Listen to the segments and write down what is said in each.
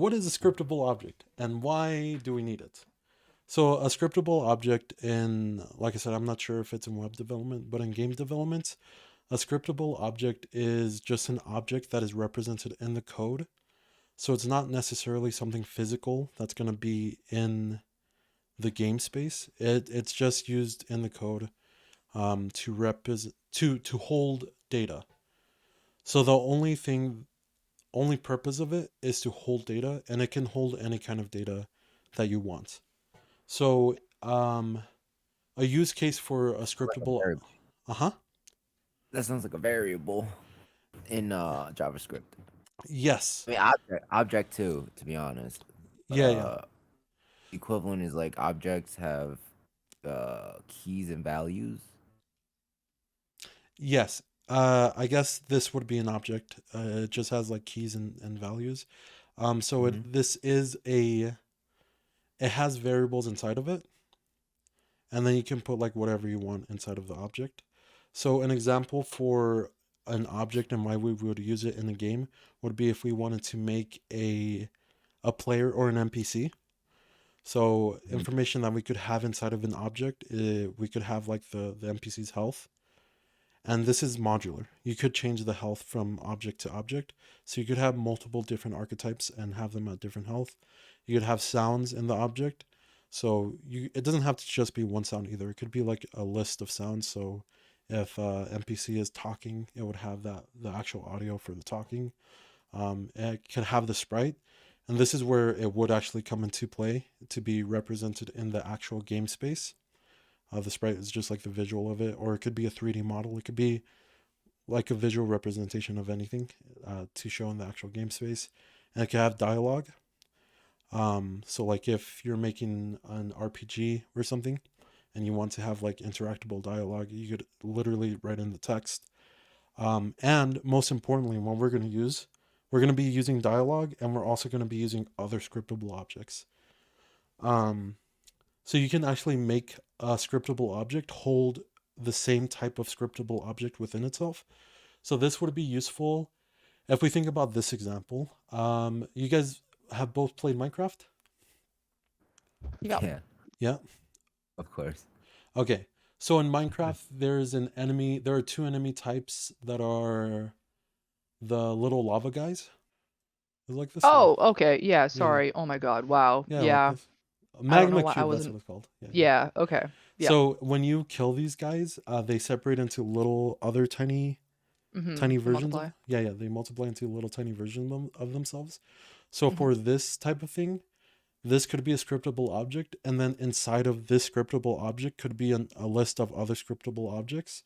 what is a scriptable object and why do we need it? So a scriptable object in, like I said, I'm not sure if it's in web development, but in game development, a scriptable object is just an object that is represented in the code. So it's not necessarily something physical that's going to be in the game space. It's just used in the code to represent to hold data. So the only purpose of it is to hold data, and it can hold any kind of data that you want. So a use case for a Like a scriptable, variable. uh huh, That sounds like a variable in JavaScript. yes, I mean, object too. To be honest, yeah, yeah, uh, equivalent is like objects have keys and values. yes. I guess this would be an object. It just has like keys and values. So Hmm. this is it has variables inside of it, and then you can put like whatever you want inside of the object. So an example for an object and why we would use it in the game would be if we wanted to make a player or an NPC. So information that we could have inside of an object, we could have like the NPC's health, and this is modular. You could change the health from object to object, so you could have multiple different archetypes and have them at different health. You could have sounds in the object, so it doesn't have to just be one sound either. It could be like a list of sounds. So if NPC is talking, it would have the actual audio for the talking. It can have the sprite, and this is where it would actually come into play to be represented in the actual game space. The sprite is just like the visual of it, or it could be a 3D model. It could be like a visual representation of anything to show in the actual game space. And it could have dialogue. So like if you're making an RPG or something and you want to have like interactable dialogue, you could literally write in the text. And most importantly, what we're going to be using dialogue, and we're also going to be using other scriptable objects. Um, so you can actually make a scriptable object hold the same type of scriptable object within itself. So this would be useful if we think about this example. You guys have both played Minecraft? Yep. Yeah, Yeah. of course. Okay. So in Minecraft, there's an enemy. There are two enemy types that are the little lava guys. Is it like this? Oh, okay. Yeah, Yeah, yeah, sorry. Oh my God. Wow. yeah, like Yeah. this. I don't know Magma why I cube. That's wasn't. what it's called. Yeah, yeah. Yeah, okay. Yep. So when you kill these guys, they separate into little other tiny They versions of, multiply. yeah, yeah, they multiply into little tiny versions of themselves. So Mhm. for this type of thing, this could be a scriptable object, and then inside of this scriptable object could be a list of other scriptable objects,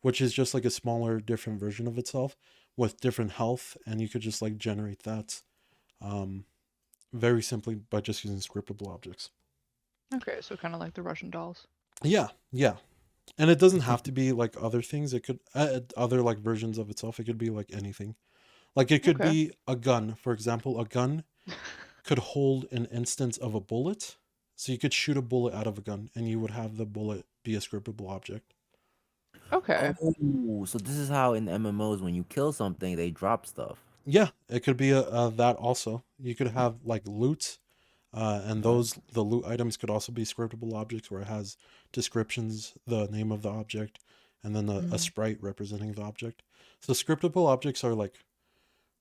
which is just like a smaller different version of itself with different health, and you could just like generate that um, very simply by just using scriptable objects. Okay, so kind of like the Russian dolls. Yeah, yeah. And it doesn't have to be like other things. It could other like versions of itself. It could be like anything. Like it could Okay. be a gun, for example. A gun could hold an instance of a bullet. So you could shoot a bullet out of a gun, and you would have the bullet be a scriptable object. Okay. Oh, so this is how in MMOs when you kill something they drop stuff. Yeah, it could be a that also. You could have like loot, and Uh-huh. the loot items could also be scriptable objects where it has descriptions, the name of the object, and then a Mhm. sprite representing the object. So scriptable objects are like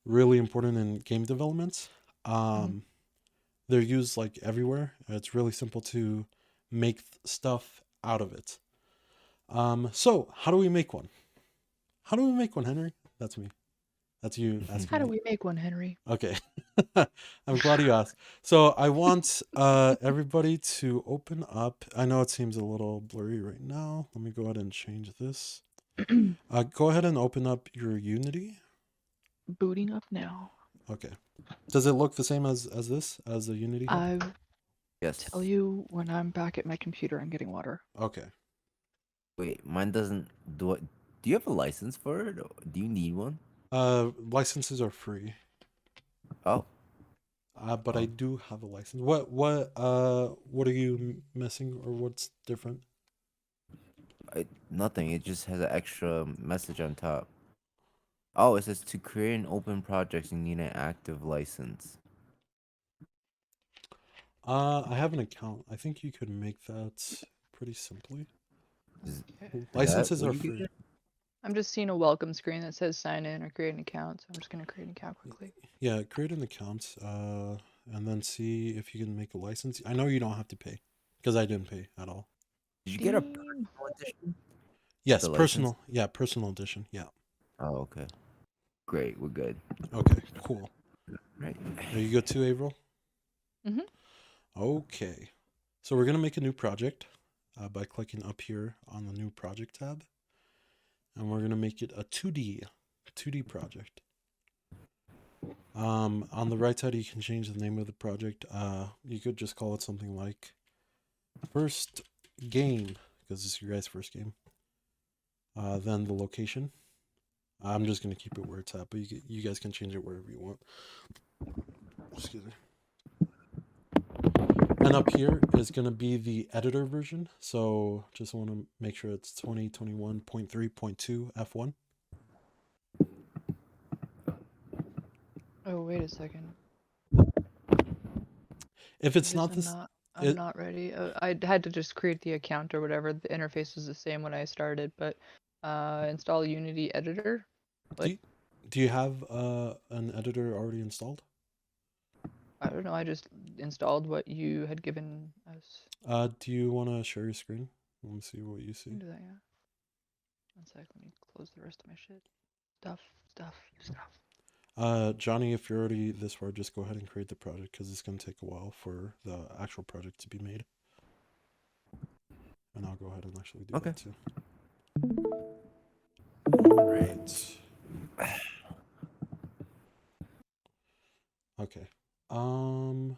really important in game development. Mhm. Um, they're used like everywhere. It's really simple to make stuff out of it. So how do we make one? How do we make one, Henry? That's me. That's you How asking do me. we make one, Henry? Okay. I'm glad you asked. So I want everybody to open up. I know it seems a little blurry right now. Let me go ahead and change this. Go ahead and open up your Unity. Booting up now. Okay. Does it look the same as this, as the Unity hub? I tell Yes. you when I'm back at my computer and getting water. Okay. Wait, mine doesn't do it. Do you have a license for it? Or do you need one? Licenses are free. Oh, But I oh, do have a license. What are you missing or what's different? nothing. It just has an extra message on top. Oh, it says to create an open project, you need an active license. I have an account. I think you could make that pretty simply. Is, Okay. is that Licenses what are you free. get? I'm just seeing a welcome screen that says sign in or create an account. So I'm just gonna create an account quickly. Yeah, create an account, and then see if you can make a license. I know you don't have to pay, because I didn't pay at all. Did you get a Steam. personal edition? Yes, The license? personal. Yeah, personal edition. Yeah. Oh, okay. Great, we're good. Okay, cool. Right. Are you good too, April? Mhm. Okay. So we're gonna make a new project by clicking up here on the new project tab, and we're gonna make it a 2D project. On the right side, you can change the name of the project. You could just call it something like first game, because this is your guys' first game. Then the location. I'm just gonna keep it where it's at, but you guys can change it wherever you want. Excuse me. And up here is gonna be the editor version. So just want to make sure it's 2021.3.2 F1. Oh, wait a second. If I it's guess not this, I'm it, not ready. I had to just create the account or whatever. The interface was the same when I started, but install Unity editor. do What? you, do you have an editor already installed? I don't know. I just installed what you had given us. Do you want to share your screen? Let me see what you I see. can do that, yeah. One sec. Let me close the rest of my shit. Stuff, stuff, stuff. Johnny, if you're already this far, just go ahead and create the project because it's going to take a while for the actual project to be made. And I'll go ahead and actually do Okay. that too. All right. Okay. Oh,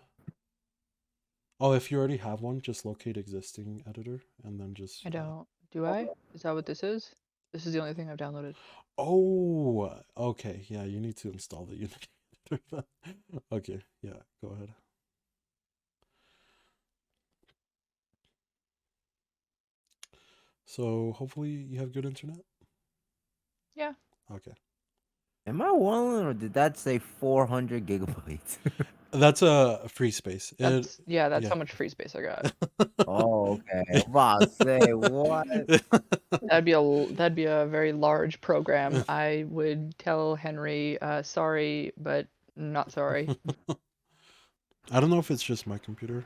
if you already have one, just locate existing editor and then just. I don't. Do I? Is that what this is? This is the only thing I've downloaded. Oh, okay. Yeah, you need to install the Unity editor. Okay. Yeah. Go ahead. So hopefully you have good internet. Yeah. Okay. Am I wrong, or did that say 400 gigabytes? That's a free space. That's that's Yeah. how much free space I got. Oh, okay. I'm about to say what? That'd be a very large program. I would tell Henry, sorry, but not sorry. I don't know if it's just my computer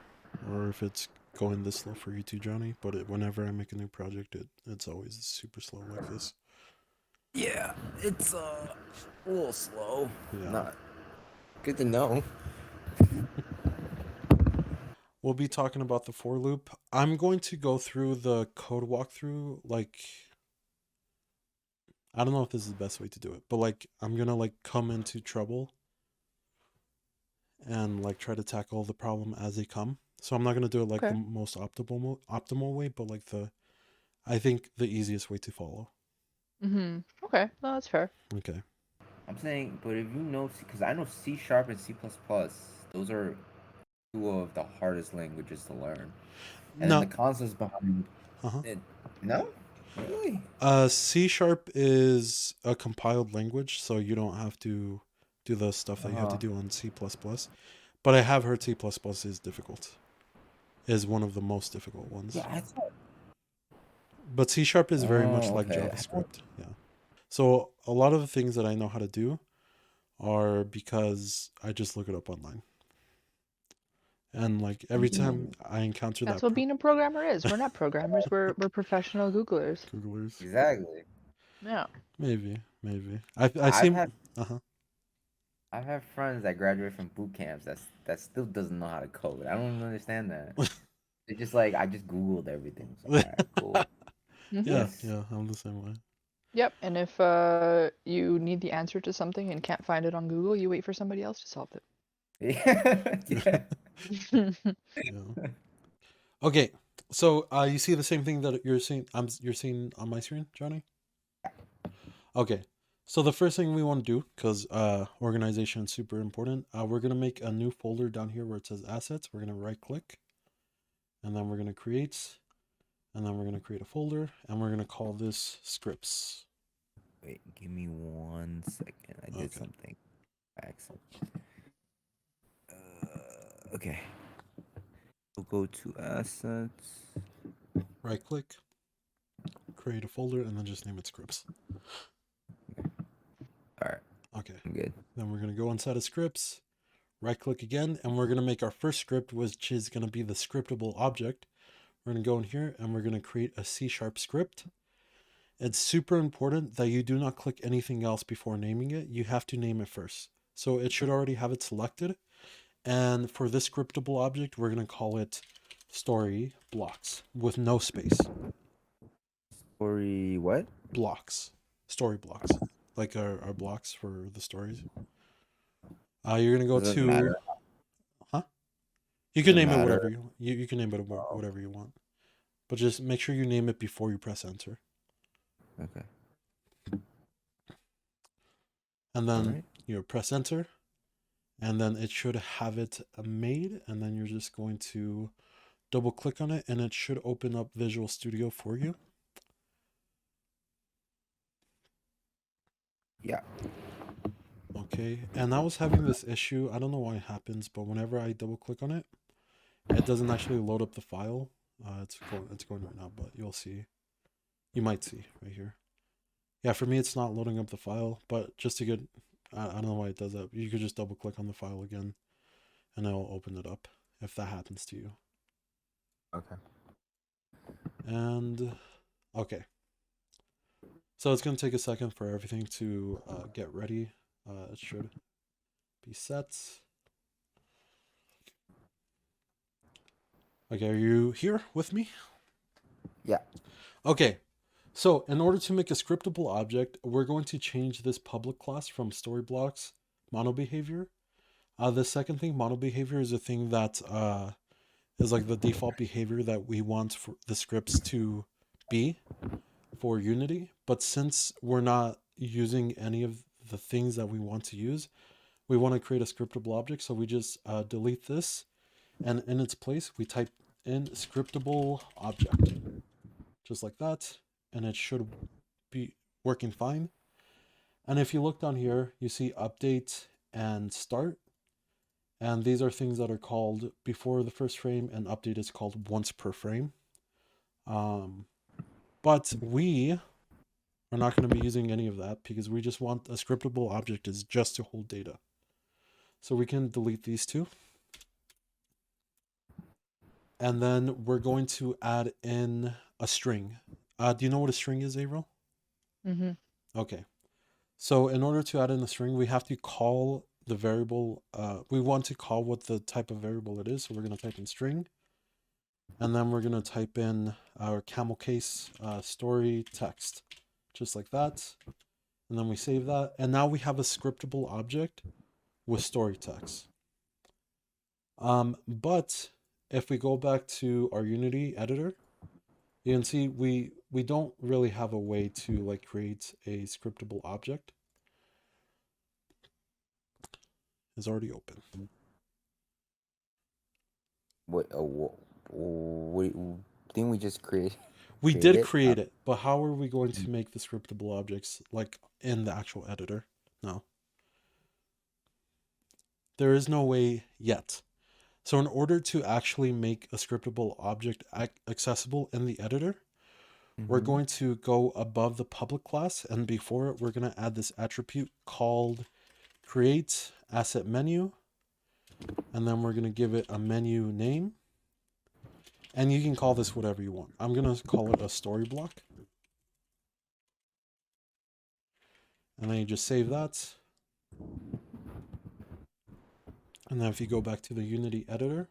or if it's going this slow for you too, Johnny. But whenever I make a new project, it's always super slow like this. Yeah, it's a little slow. Yeah. Not good to know. We'll be talking about the for loop. I'm going to go through the code walkthrough. Like, I don't know if this is the best way to do it, but like, I'm gonna like come into trouble and like try to tackle the problem as they come. So I'm not gonna do it like the Okay. most optimal way, but like I think the easiest way to follow. Mm-hmm. Okay. No, that's fair. Okay. I'm saying, but if you know, because I know C sharp and C++, those are two of the hardest languages to learn. And then the No. concepts behind Uh huh. it. No? Really? C sharp is a compiled language, so you don't have to do the stuff that you have to Uh-huh. do on C++. But I have heard C++ is difficult. Is one of the most difficult ones. Yeah, I thought. But C sharp is very much Oh, like okay. JavaScript. Yeah. So a lot of the things that I know how to do are because I just look it up online. And like every time I encounter That's that what being a programmer is. We're not programmers. We're professional Googlers. Googlers, Exactly. Yeah. maybe I I've seem had uh-huh. I've had friends that graduate from boot camps that still doesn't know how to code. I don't even understand that. They're just like, I just Googled everything. So, all right, cool. Mm-hmm. Yeah, Yes. yeah, I'm the same way. Yep. And if you need the answer to something and can't find it on Google, you wait for somebody else to solve Yeah. Yeah. it. Yeah. Okay. So you see the same thing that you're seeing on my screen, Johnny? Okay. So the first thing we want to do, because organization is super important, we're gonna make a new folder down here where it says assets. We're gonna right click, and then we're gonna create, and then we're gonna create a folder, and we're gonna call this scripts. Wait, give me 1 second. I did Okay. something. Accent. Okay. We'll go to assets. Right click, create a folder, and then just name it scripts. All right. Okay. I'm good. Then we're going to go inside of scripts, right click again, and we're going to make our first script, which is going to be the scriptable object. We're going to go in here and we're going to create a C# script. It's super important that you do not click anything else before naming it. You have to name it first. So it should already have it selected. And for this scriptable object, we're going to call it story blocks with no space. Story what? Blocks. Story blocks. Like our blocks for the stories. You're going to go Does it to... matter? Huh? You Does can it name it matter? whatever you can name it whatever you want. But just make sure you name it before you press enter. Okay. And then Alright. you press enter. And then it should have it made. And then you're just going to double click on it. And it should open up Visual Studio for you. Yeah. Okay. And I was having this issue. I don't know why it happens. But whenever I double click on it, it doesn't actually load up the file. It's going right now. But you'll see. You might see right here. Yeah, for me, it's not loading up the file. But just to get... I don't know why it does that. You could just double click on the file again. And it'll open it up if that happens to you. Okay. And okay. So it's going to take a second for everything to get ready. It should be set. Okay, are you here with me? Yeah. Okay. So in order to make a scriptable object, we're going to change this public class from story blocks mono behavior. The second thing, mono behavior, is a thing that is like the default behavior that we want for the scripts to be for Unity. But since we're not using any of the things that we want to use, we want to create a scriptable object. So we just delete this, and in its place, we type in scriptable object, just like that. And it should be working fine. And if you look down here, you see update and start. And these are things that are called before the first frame, and update is called once per frame. But we are not going to be using any of that because we just want a scriptable object is just to hold data. So we can delete these two. And then we're going to add in a string. Do you know what a string is, April? Mm-hmm. Okay. So in order to add in a string, we have to call the variable. We want to call what the type of variable it is. So we're going to type in string. And then we're going to type in our camel case story text, just like that. And then we save that. And now we have a scriptable object with story text. But if we go back to our Unity editor, you can see we don't really have a way to like create a scriptable object. It's already open. What didn't we just create? We create did it? create it, but how are we going to make the scriptable objects like in the actual editor? No. There is no way yet. So in order to actually make a scriptable object accessible in the editor, we're going to go above the public class, and before it, we're going to add this attribute called create asset menu, and then we're going to give it a menu name, and you can call this whatever you want. I'm going to call it a story block, and then you just save that. And then if you go back to the Unity editor,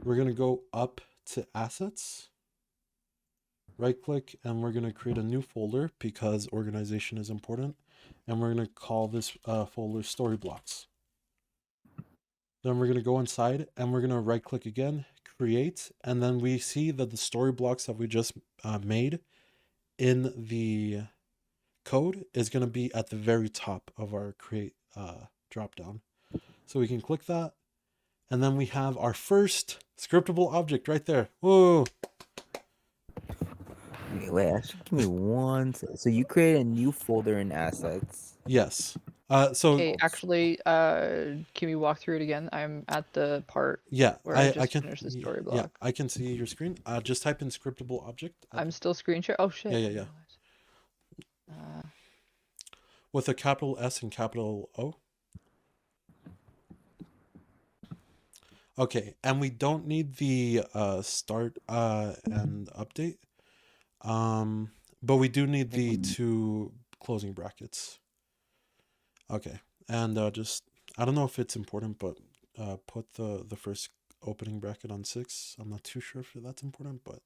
we're going to go up to assets, right click, and we're going to create a new folder because organization is important. And we're going to call this folder story blocks. Then we're going to go inside and we're going to right click again, create. And then we see that the story blocks that we just made in the code is going to be at the very top of our create drop down. So we can click that. And then we have our first scriptable object right there. Whoa. Wait, actually, give me one. So you create a new folder in assets. Yes. So Okay, actually, can we walk through it again? I'm at the part yeah, where I I just can finished the story yeah, block. I can see your screen. Just type in scriptable object I'm still screen share. Oh yeah, shit, yeah, I yeah, realized. Uh, with a capital S and capital O. Okay, and we don't need the start and update. But we do need the two closing brackets. Okay, and just I don't know if it's important, but put the first opening bracket on 6. I'm not too sure if that's important, but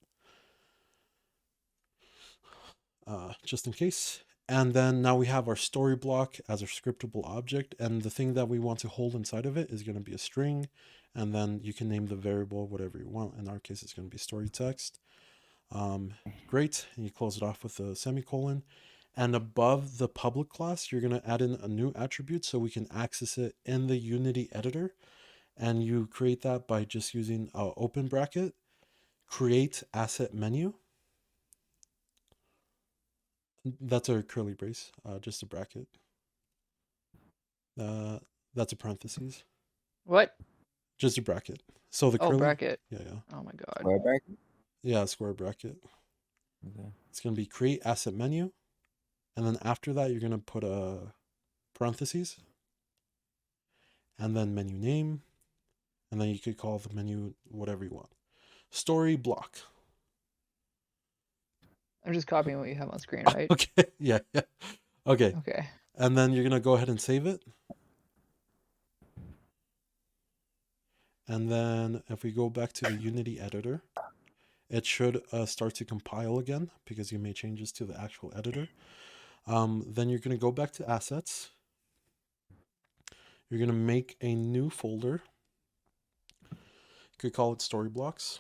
just in case. And then now we have our story block as our scriptable object, and the thing that we want to hold inside of it is going to be a string, and then you can name the variable whatever you want. In our case, it's going to be story text. Great, and you close it off with a semicolon. And above the public class, you're going to add in a new attribute so we can access it in the Unity editor. And you create that by just using open bracket, create asset menu. That's a curly brace, just a bracket. That's a parentheses, what? just a bracket. So the Oh, curly, bracket. yeah, yeah, Oh my god. Square bracket? yeah, square bracket. Okay. It's going to be create asset menu. And then after that, you're going to put a parentheses and then menu name. And then you could call the menu whatever you want. Story block. I'm just copying what you have on screen, right? Okay, yeah, yeah. Okay, Okay. and then you're going to go ahead and save it. And then if we go back to the Unity editor, it should start to compile again because you made changes to the actual editor. Then you're going to go back to assets. You're going to make a new folder. You could call it story blocks.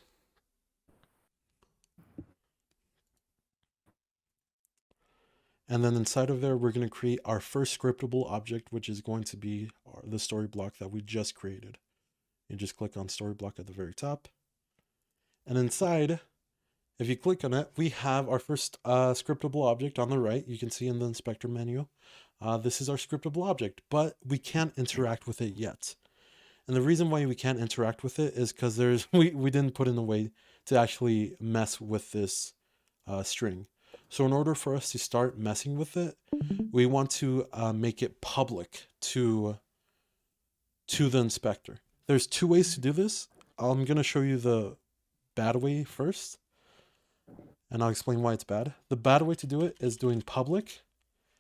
And then inside of there, we're going to create our first scriptable object, which is going to be the story block that we just created. You just click on story block at the very top. And inside, if you click on it, we have our first scriptable object on the right. You can see in the inspector menu. This is our scriptable object, but we can't interact with it yet. And the reason why we can't interact with it is because we didn't put in a way to actually mess with this string. So in order for us to start messing with it, we want to make it public to the inspector. There's two ways to do this. I'm going to show you the bad way first, and I'll explain why it's bad. The bad way to do it is doing public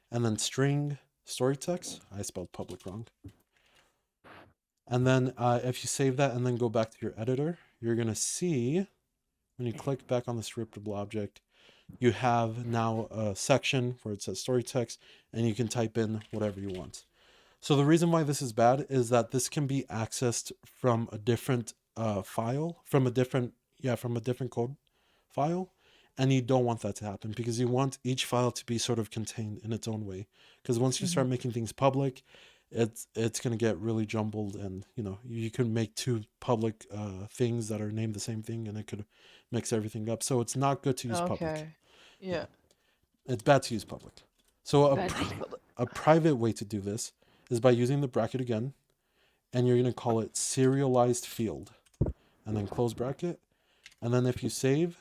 and then string story text. I spelled public wrong. And then if you save that and then go back to your editor, you're going to see when you click back on the scriptable object, you have now a section where it says story text, and you can type in whatever you want. So the reason why this is bad is that this can be accessed from a different file, from a different code file, and you don't want that to happen because you want each file to be sort of contained in its own way. Because once you start making things public, it's going to get really jumbled, and you can make two public things that are named the same thing, and it could mix everything up. So it's not good to use public. Okay. Yeah. It's bad to use public. So Bad to use public. a private way to do this is by using the bracket again, and you're going to call it serialized field, and then close bracket. And then if you save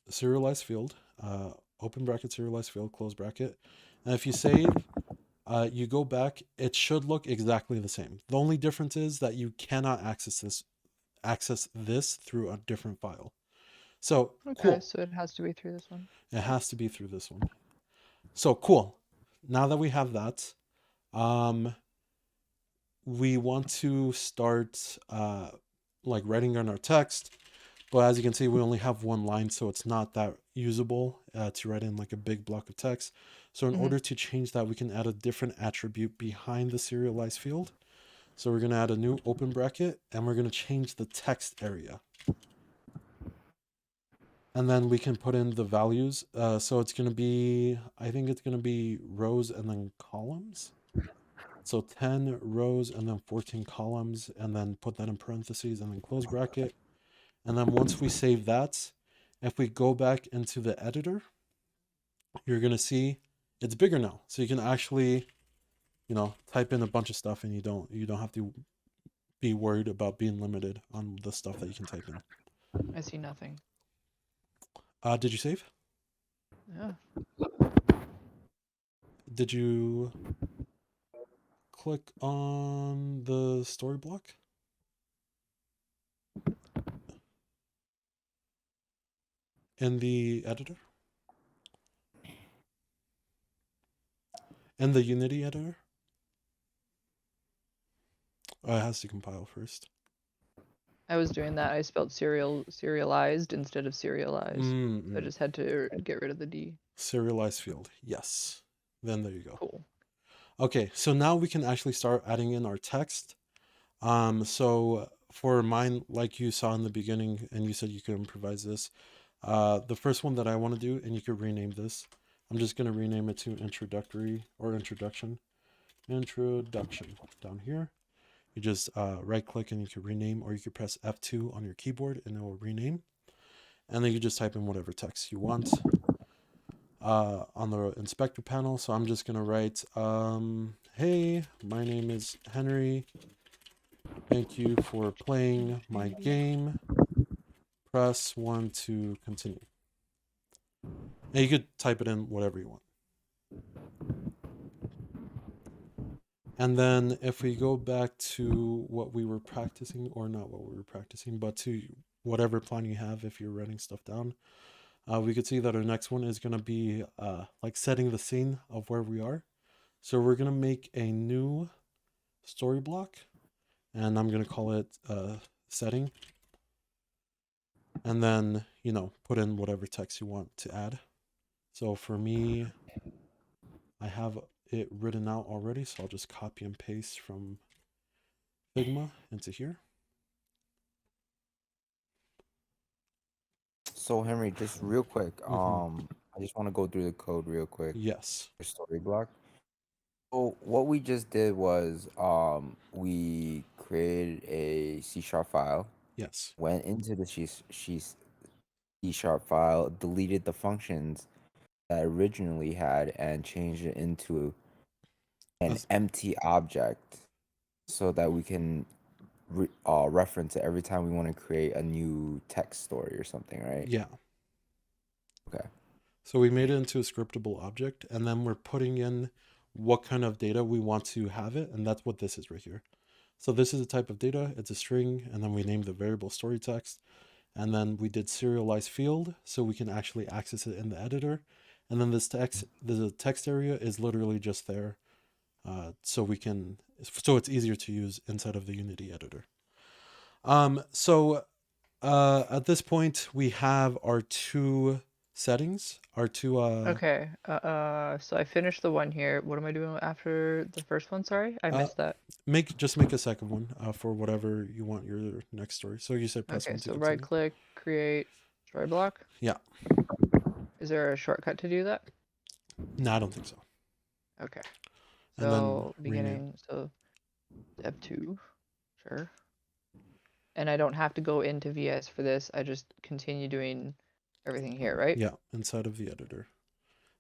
serialized field, open bracket, serialized field, close bracket. And if you save, you go back, it should look exactly the same. The only difference is that you cannot access this through a different file. So Okay, cool. so it has to be through this one. It has to be through this one. So cool. Now that we have that, we want to start like writing on our text. But as you can see, we only have one line, so it's not that usable to write in like a big block of text. So in order to change that, we can add a different attribute behind the serialized field. So we're going to add a new open bracket, and we're going to change the text area. And then we can put in the values. So it's going to be, I think it's going to be rows and then columns. So 10 rows and then 14 columns, and then put that in parentheses and then close bracket. And then once we save that, if we go back into the editor, you're going to see It's bigger now, so you can actually, type in a bunch of stuff, and you don't have to be worried about being limited on the stuff that you can type in. I see nothing. Did you save? Yeah. Did you click on the story block? In the editor? In the Unity editor? Oh, it has to compile first. I was doing that. I spelled serialized instead of serialized. So I just had to get rid of the D. Serialized field. Yes. Then there you go. Cool. Okay, so now we can actually start adding in our text. So for mine, like you saw in the beginning, and you said you could improvise this, the first one that I want to do, and you could rename this. I'm just going to rename it to introductory or introduction. Introduction down here. You just right click and you can rename, or you could press F2 on your keyboard and it will rename. And then you just type in whatever text you want on the inspector panel. So I'm just going to write, hey, my name is Henry. Thank you for playing my game. Press 1 to continue. And you could type it in whatever you want. And then if we go back to what we were practicing, or not what we were practicing, but to whatever plan you have if you're writing stuff down, we could see that our next one is going to be like setting the scene of where we are. So we're going to make a new story block, and I'm going to call it setting. And then, put in whatever text you want to add. So for me, I have it written out already, so I'll just copy and paste from Figma into here. So Henry, just real quick, I just want to go through the code real quick. Yes. For story block. So what we just did was we created a C# file, Yes. went into the C# file, deleted the functions that originally had, and changed it into an empty object so that we can reference it every time we want to create a new text story or something, right? Yeah. Okay. So we made it into a scriptable object, and then we're putting in what kind of data we want to have it, and that's what this is right here. So this is a type of data, it's a string, and then we named the variable story text, and then we did serialized field, so we can actually access it in the editor. And then this text, the text area is literally just there, so it's easier to use inside of the Unity editor. So at this point, we have our two settings, our two. Okay. So I finished the one here. What am I doing after the first one? Sorry, I missed that. Make a second one for whatever you want your next story. So you said press Okay, 1 to so continue. right click, create story block. Yeah. Is there a shortcut to do that? No, I don't think so. Okay. And So then beginning, so F2, sure. And I don't have to go into VS for this. I just continue doing everything here, right? Yeah, inside of the editor.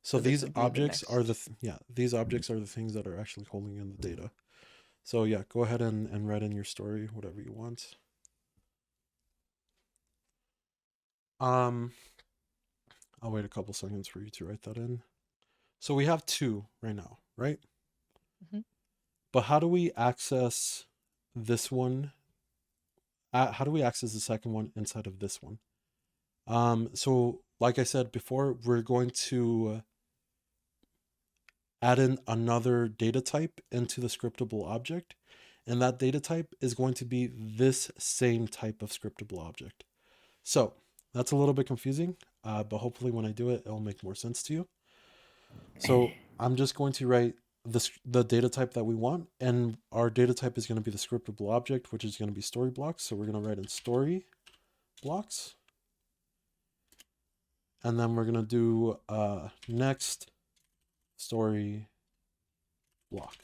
So this these would be objects are next. these objects are the things that are actually holding in the data. So yeah, go ahead and write in your story, whatever you want. I'll wait a couple seconds for you to write that in. So we have two right now, right? Mhm. But how do we access this one? How do we access the second one inside of this one? So like I said before, we're going to add in another data type into the scriptable object, and that data type is going to be this same type of scriptable object. So that's a little bit confusing, but hopefully when I do it, it'll make more sense to you. So I'm just going to write the data type that we want, and our data type is going to be the scriptable object, which is going to be story blocks. So we're going to write in story blocks, and then we're going to do next story block,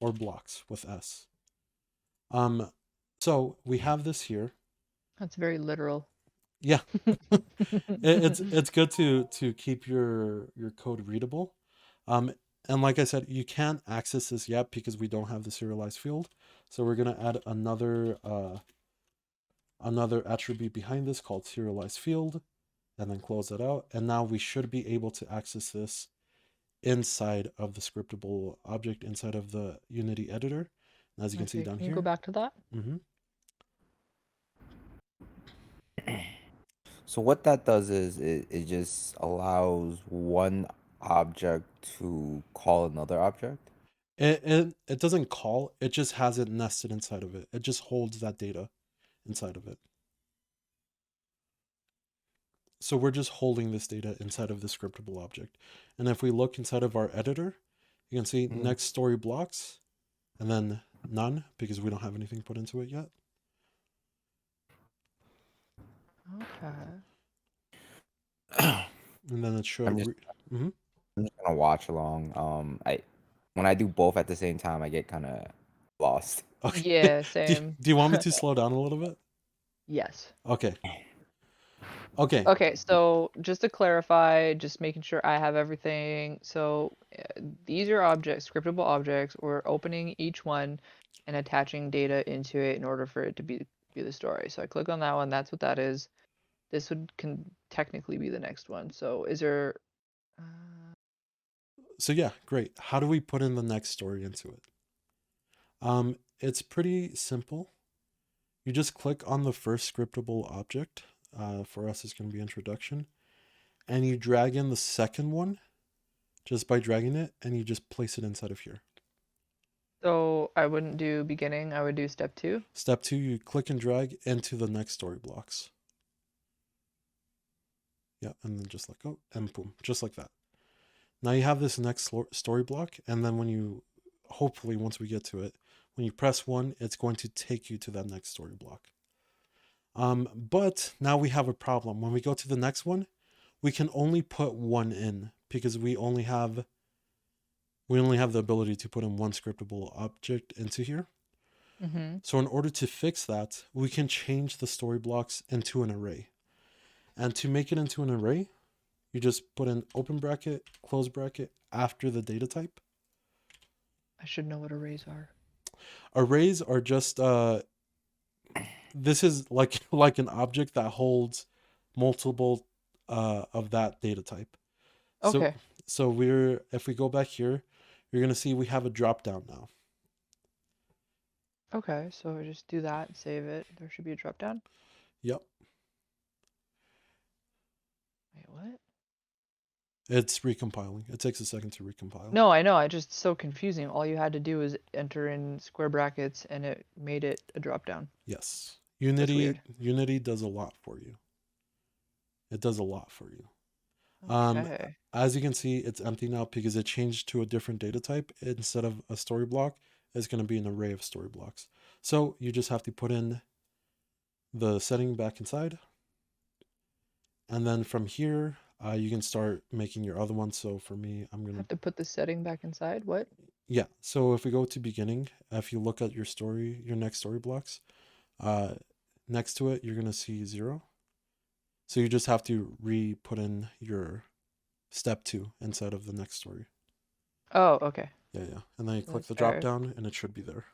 or blocks with S. So we have this here. That's very literal. Yeah, it's good to keep your code readable. Um, and like I said, you can't access this yet because we don't have the serialized field. So we're gonna add another attribute behind this called serialized field, and then close that out. And now we should be able to access this inside of the scriptable object inside of the Unity editor. And as you can see Okay, down can you go here. back to that? Mm-hmm. So what that does is it just allows one object to call another object. It doesn't call, it just has it nested inside of it. It just holds that data inside of it. So we're just holding this data inside of the scriptable object. And if we look inside of our editor, you can see Mhm. next story blocks and then none because we don't have anything put into it yet. Okay. And then it should. I'm just Mhm. I'm just gonna watch along. I when I do both at the same time, I get kind of lost. Okay. Yeah, do, same. do you want me to slow down a little bit? Yes. Okay. Okay. Okay, so just to clarify, just making sure I have everything. So these are objects, scriptable objects. We're opening each one and attaching data into it in order for it to be the story. So I click on that one. That's what that is. This would can technically be the next one. So is there? So yeah, great. How do we put in the next story into it? It's pretty simple. You just click on the first scriptable object. For us, it's going to be introduction. And you drag in the second one just by dragging it, and you just place it inside of here. So I wouldn't do beginning. I would do step 2. Step 2, you click and drag into the next story blocks. Yeah, and then just let go, and boom, just like that. Now you have this next story block, and then when you, hopefully once we get to it, when you press 1, it's going to take you to that next story block. But now we have a problem. When we go to the next one, we can only put 1 in because we only have the ability to put in one scriptable object into here. Mm-hmm. So in order to fix that, we can change the story blocks into an array. And to make it into an array, you just put an open bracket, close bracket after the data type. I should know what arrays are. Arrays are just this is like like an object that holds multiple of that data type. So Okay. so we're if we go back here, you're gonna see we have a drop down now. Okay, so I just do that, save it. There should be a drop down. Yep. Wait, what? It's recompiling. It takes a second to recompile. No, I know. I just so confusing. All you had to do was enter in square brackets and it made it a drop down. Yes. That's weird. Unity does a lot for you. It does a lot for you. Okay. As you can see, it's empty now because it changed to a different data type. Instead of a story block, it's going to be an array of story blocks. So you just have to put in the setting back inside. And then from here, you can start making your other ones. So for me, I'm going to Have to put the setting back inside. What? yeah. So if we go to beginning, if you look at your story, your next story blocks, next to it, you're going to see 0. So you just have to re-put in your step 2 inside of the next story. Oh, okay. Yeah, yeah. And then you click That's the drop fair. down and it should be there.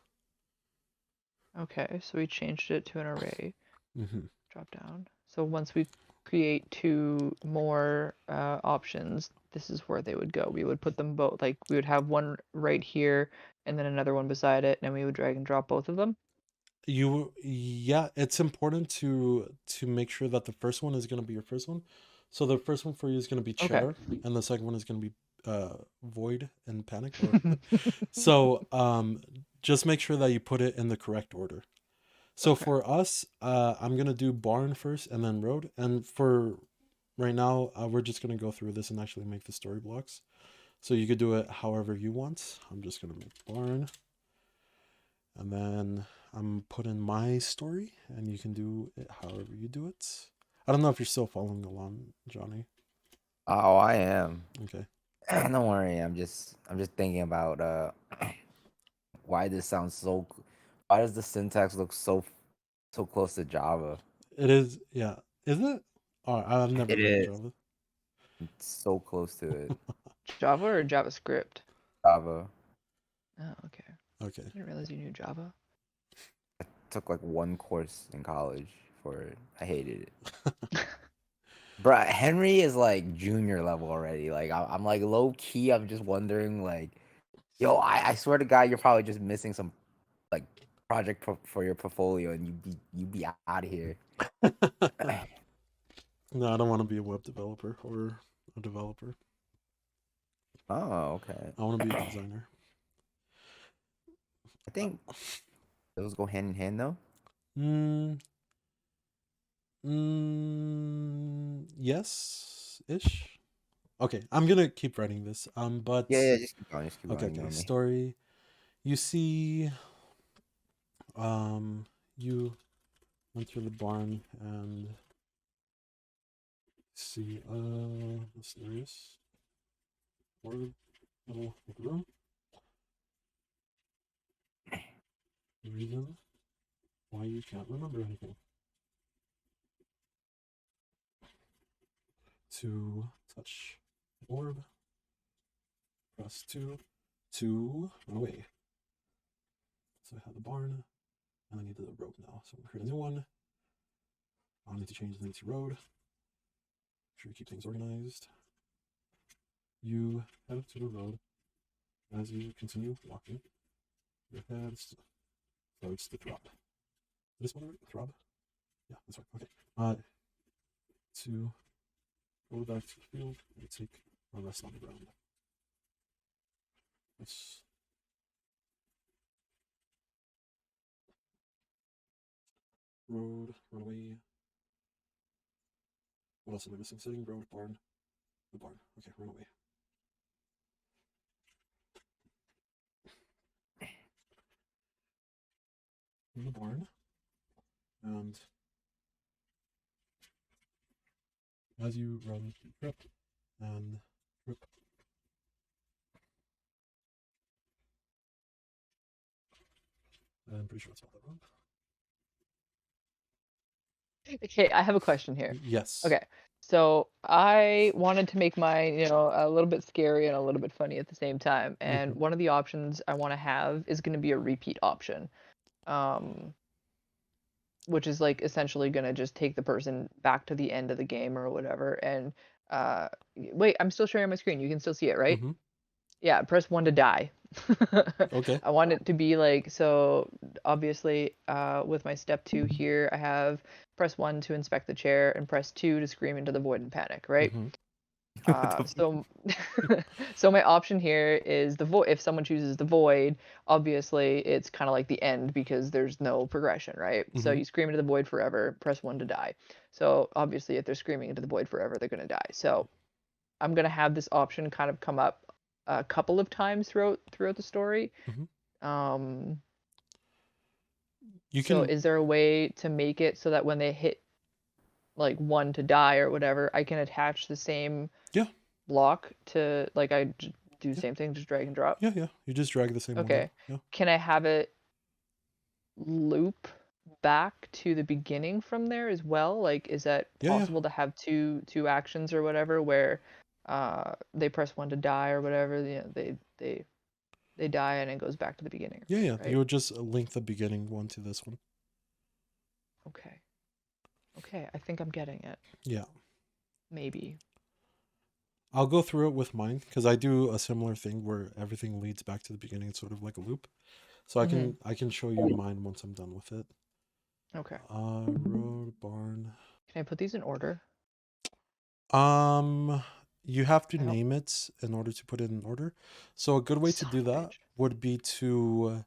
Okay, so we changed it to an array. Mm-hmm. Drop down. So once we create 2 more options, this is where they would go. We would put them both, like we would have one right here and then another one beside it, and we would drag and drop both of them. Yeah, it's important to make sure that the first one is going to be your first one. So the first one for you is going to be Okay. chair, and the second one is going to be void and panic. So just make sure that you put it in the correct order. So Okay. for us, I'm gonna do barn first and then road. And for right now, we're just gonna go through this and actually make the story blocks. So you could do it however you want. I'm just gonna make barn, and then I'm putting my story, and you can do it however you do it. I don't know if you're still following along, Johnny. Oh, I am. Okay. Don't worry. I'm just thinking about why this sounds why does the syntax look so close to Java? It is, yeah. Is it? Oh, I've never It written is. Java. It's so close to it. Java or JavaScript? Java. Oh, okay. Okay. I didn't realize you knew Java. I took like one course in college for it. I hated it. Bruh, Henry is like junior level already. Like I'm like low key. I'm just wondering, like, yo, I swear to God, you're probably just missing some like project for your portfolio, and you be out of here. No, I don't want to be a web developer or a developer. Oh, okay. I want to be a designer. I think those go hand in hand, though. Mm, yes, ish. Okay, I'm gonna keep writing this. But Yeah, just keep going. Just keep okay, going. okay. Ignore me. Story. You see, you went through the barn and see, mysterious word middle of the room. The reason why you can't remember anything. To touch orb, press 2 to run away. So I have the barn, and I need the road now. So I'm gonna create a new one. I'll need to change the name to road. Make sure you keep things organized. You head to the road. As you continue walking, your head starts to throb. This one, right? Throb? Yeah, that's right. Okay. To go back to the field and take a rest on the ground. Let's road, run away. What else am I missing? Sitting, road, barn. The barn. Okay, run away. In the barn. And as you run, you trip and trip. I'm pretty sure I spelled that wrong. Okay, I have a question here. Yes. Okay, so I wanted to make mine, a little bit scary and a little bit funny at the same time. And one of the options I want to have is going to be a repeat option, which is like essentially going to just take the person back to the end of the game or whatever. And wait, I'm still sharing my screen. You can still see it, right? Mm-hmm. Yeah, press 1 to die. Okay. I want it to be like, so obviously, with my step 2 here, I have press 1 to inspect the chair and press 2 to scream into the void and panic, right? Mm-hmm. So so my option here is the void. If someone chooses the void, obviously it's kind of like the end because there's no progression, right? So Mm-hmm. you scream into the void forever, press 1 to die. So obviously if they're screaming into the void forever, they're going to die. So I'm going to have this option kind of come up a couple of times throughout the story. Mm-hmm. You So can, is there a way to make it so that when they hit like 1 to die or whatever, I can attach the same yeah, block to like do the yeah, same thing, just drag and drop? yeah, yeah. You just drag the same one in. Okay. Yeah, Can I have it loop back to the beginning from there as well? Like, is that yeah, yeah, possible to have two actions or whatever where they press 1 to die or whatever, they die and it goes back to the beginning, yeah, yeah. You right? would just link the beginning one to this one. Okay. Okay, I think I'm getting it. Yeah. Maybe. I'll go through it with mine because I do a similar thing where everything leads back to the beginning. It's sort of like a loop. So I can show you mine once I'm done with it. Okay. Road, barn. Can I put these in order? You have to I don't. name it in order to put it in order. So a good way to Son do of a that bitch. would be to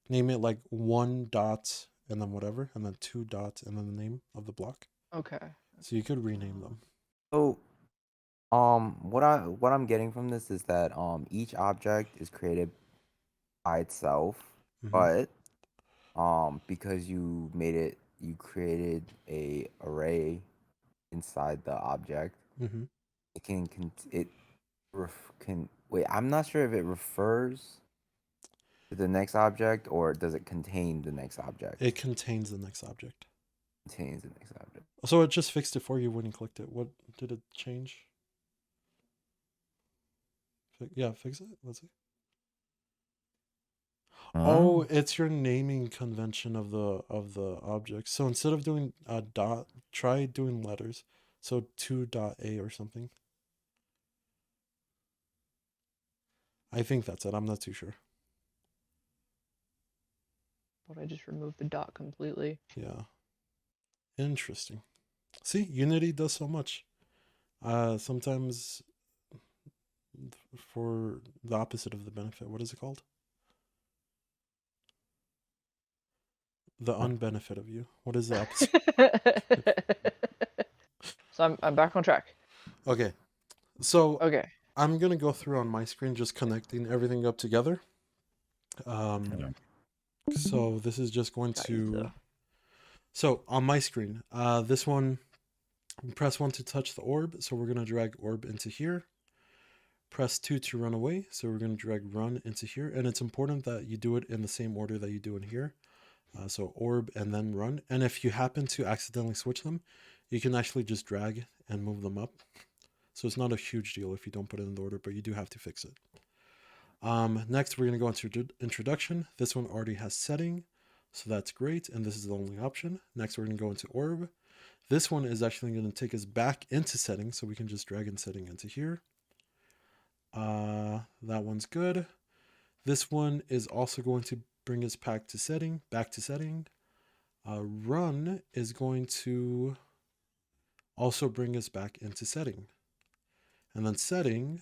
name it like 1 dot and then whatever, and then 2 dots and then the name of the block. Okay. So you could rename them. So, what I'm getting from this is that each object is created by itself, Mm-hmm. but because you created a array inside the object, Mm-hmm. it it can wait. I'm not sure if it refers to the next object or does it contain the next object. It contains the next object. contains the next object. So it just fixed it for you when you clicked it. What did it change? Yeah, fix it. Let's see. Oh, it's your naming convention of the object. So instead of doing a dot, try doing letters. So 2.a or something. I think that's it. I'm not too sure. But I just removed the dot completely. Yeah. Interesting. See, Unity does so much. Sometimes for the opposite of the benefit. What is it called? The unbenefit of you. What is the opposite? So I'm back on track. Okay. So Okay. I'm gonna go through on my screen, just connecting everything up together. So this is just going to. So on my screen, this one, press 1 to touch the orb. So we're gonna drag orb into here. Press 2 to run away. So we're gonna drag run into here, and it's important that you do it in the same order that you do in here. So orb and then run. And if you happen to accidentally switch them, you can actually just drag and move them up. So it's not a huge deal if you don't put it in the order, but you do have to fix it. Next, we're going to go into introduction. This one already has setting, so that's great. And this is the only option. Next, we're going to go into orb. This one is actually going to take us back into setting, so we can just drag in setting into here. That one's good. This one is also going to bring us back to setting. Run is going to also bring us back into setting. And then setting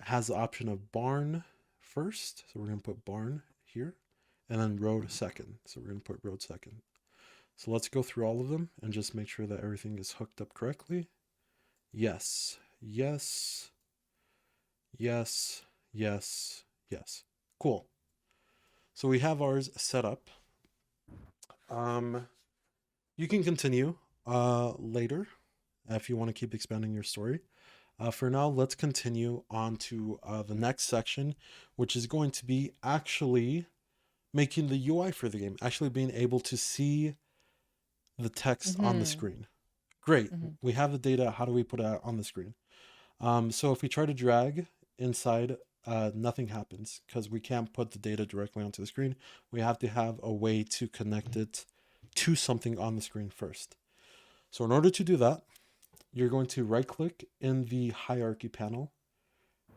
has the option of barn first. So we're going to put barn here. And then road second. So we're going to put road second. So let's go through all of them and just make sure that everything is hooked up correctly. Yes, yes, yes, yes, yes. Cool. So we have ours set up. You can continue later if you want to keep expanding your story. For now, let's continue on to the next section, which is going to be actually making the UI for the game, actually being able to see the text on the screen. Great. We have the data. How do we put it on the screen? So if we try to drag inside, nothing happens because we can't put the data directly onto the screen. We have to have a way to connect it to something on the screen first. So in order to do that, you're going to right click in the hierarchy panel.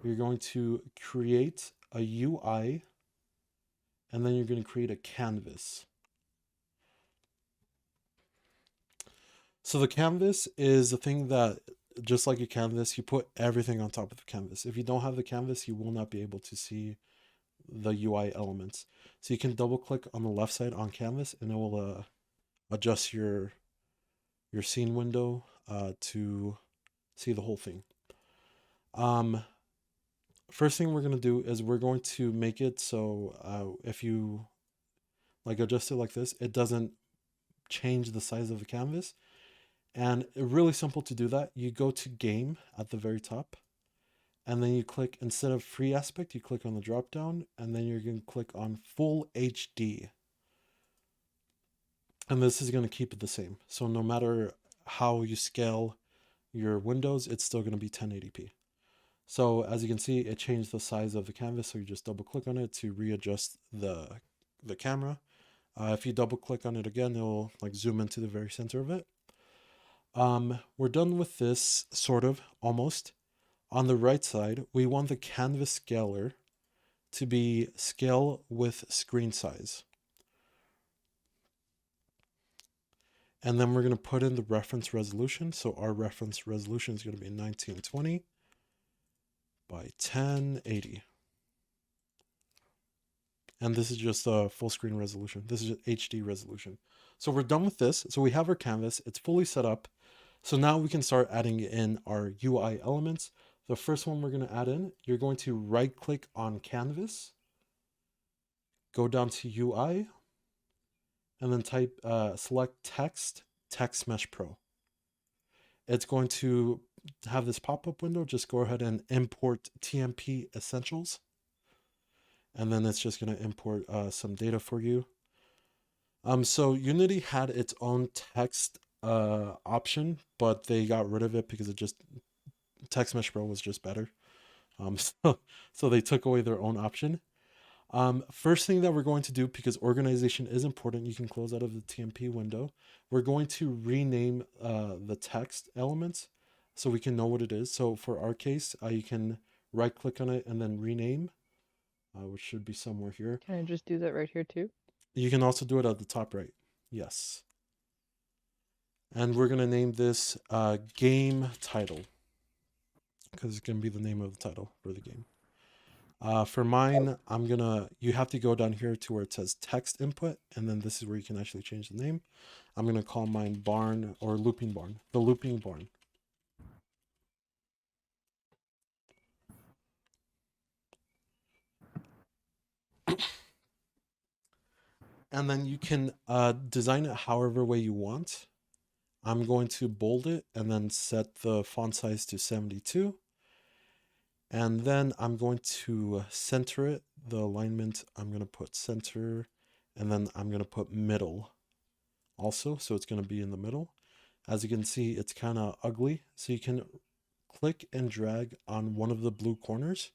You're going to create a UI, and then you're going to create a canvas. So the canvas is the thing that, just like a canvas, you put everything on top of the canvas. If you don't have the canvas, you will not be able to see the UI elements. So you can double click on the left side on canvas, and it will adjust your scene window to see the whole thing. First thing we're going to do is we're going to make it so if you like adjust it like this, it doesn't change the size of the canvas. And really simple to do that. You go to game at the very top, and then you click, instead of free aspect, you click on the drop down, and then you're going to click on full HD. And this is going to keep it the same. So no matter how you scale your windows, it's still going to be 1080p. So as you can see, it changed the size of the canvas. So you just double click on it to readjust the camera. If you double click on it again, it'll like zoom into the very center of it. We're done with this, sort of, almost. On the right side, we want the canvas scaler to be scale with screen size. And then we're going to put in the reference resolution. So our reference resolution is going to be 1920 by 1080. And this is just a full screen resolution. This is HD resolution. So we're done with this. So we have our canvas. It's fully set up. So now we can start adding in our UI elements. The first one we're going to add in, you're going to right click on canvas, go down to UI, and then type, select text mesh pro. It's going to have this pop-up window. Just go ahead and import TMP essentials. And then it's just going to import some data for you. So Unity had its own text option, but they got rid of it because it just Text Mesh Pro was just better. So they took away their own option. First thing that we're going to do, because organization is important, you can close out of the TMP window. We're going to rename the text elements so we can know what it is. So for our case, you can right click on it and then rename, which should be somewhere here. Can I just do that right here too? You can also do it at the top right. Yes. And we're going to name this game title because it's going to be the name of the title for the game. For mine, you have to go down here to where it says text input, and then this is where you can actually change the name. I'm gonna call mine barn or looping barn, the looping barn. And then you can design it however way you want. I'm going to bold it and then set the font size to 72. And then I'm going to center it, the alignment, I'm going to put center, and then I'm going to put middle also, so it's going to be in the middle. As you can see, it's kind of ugly, so you can click and drag on one of the blue corners,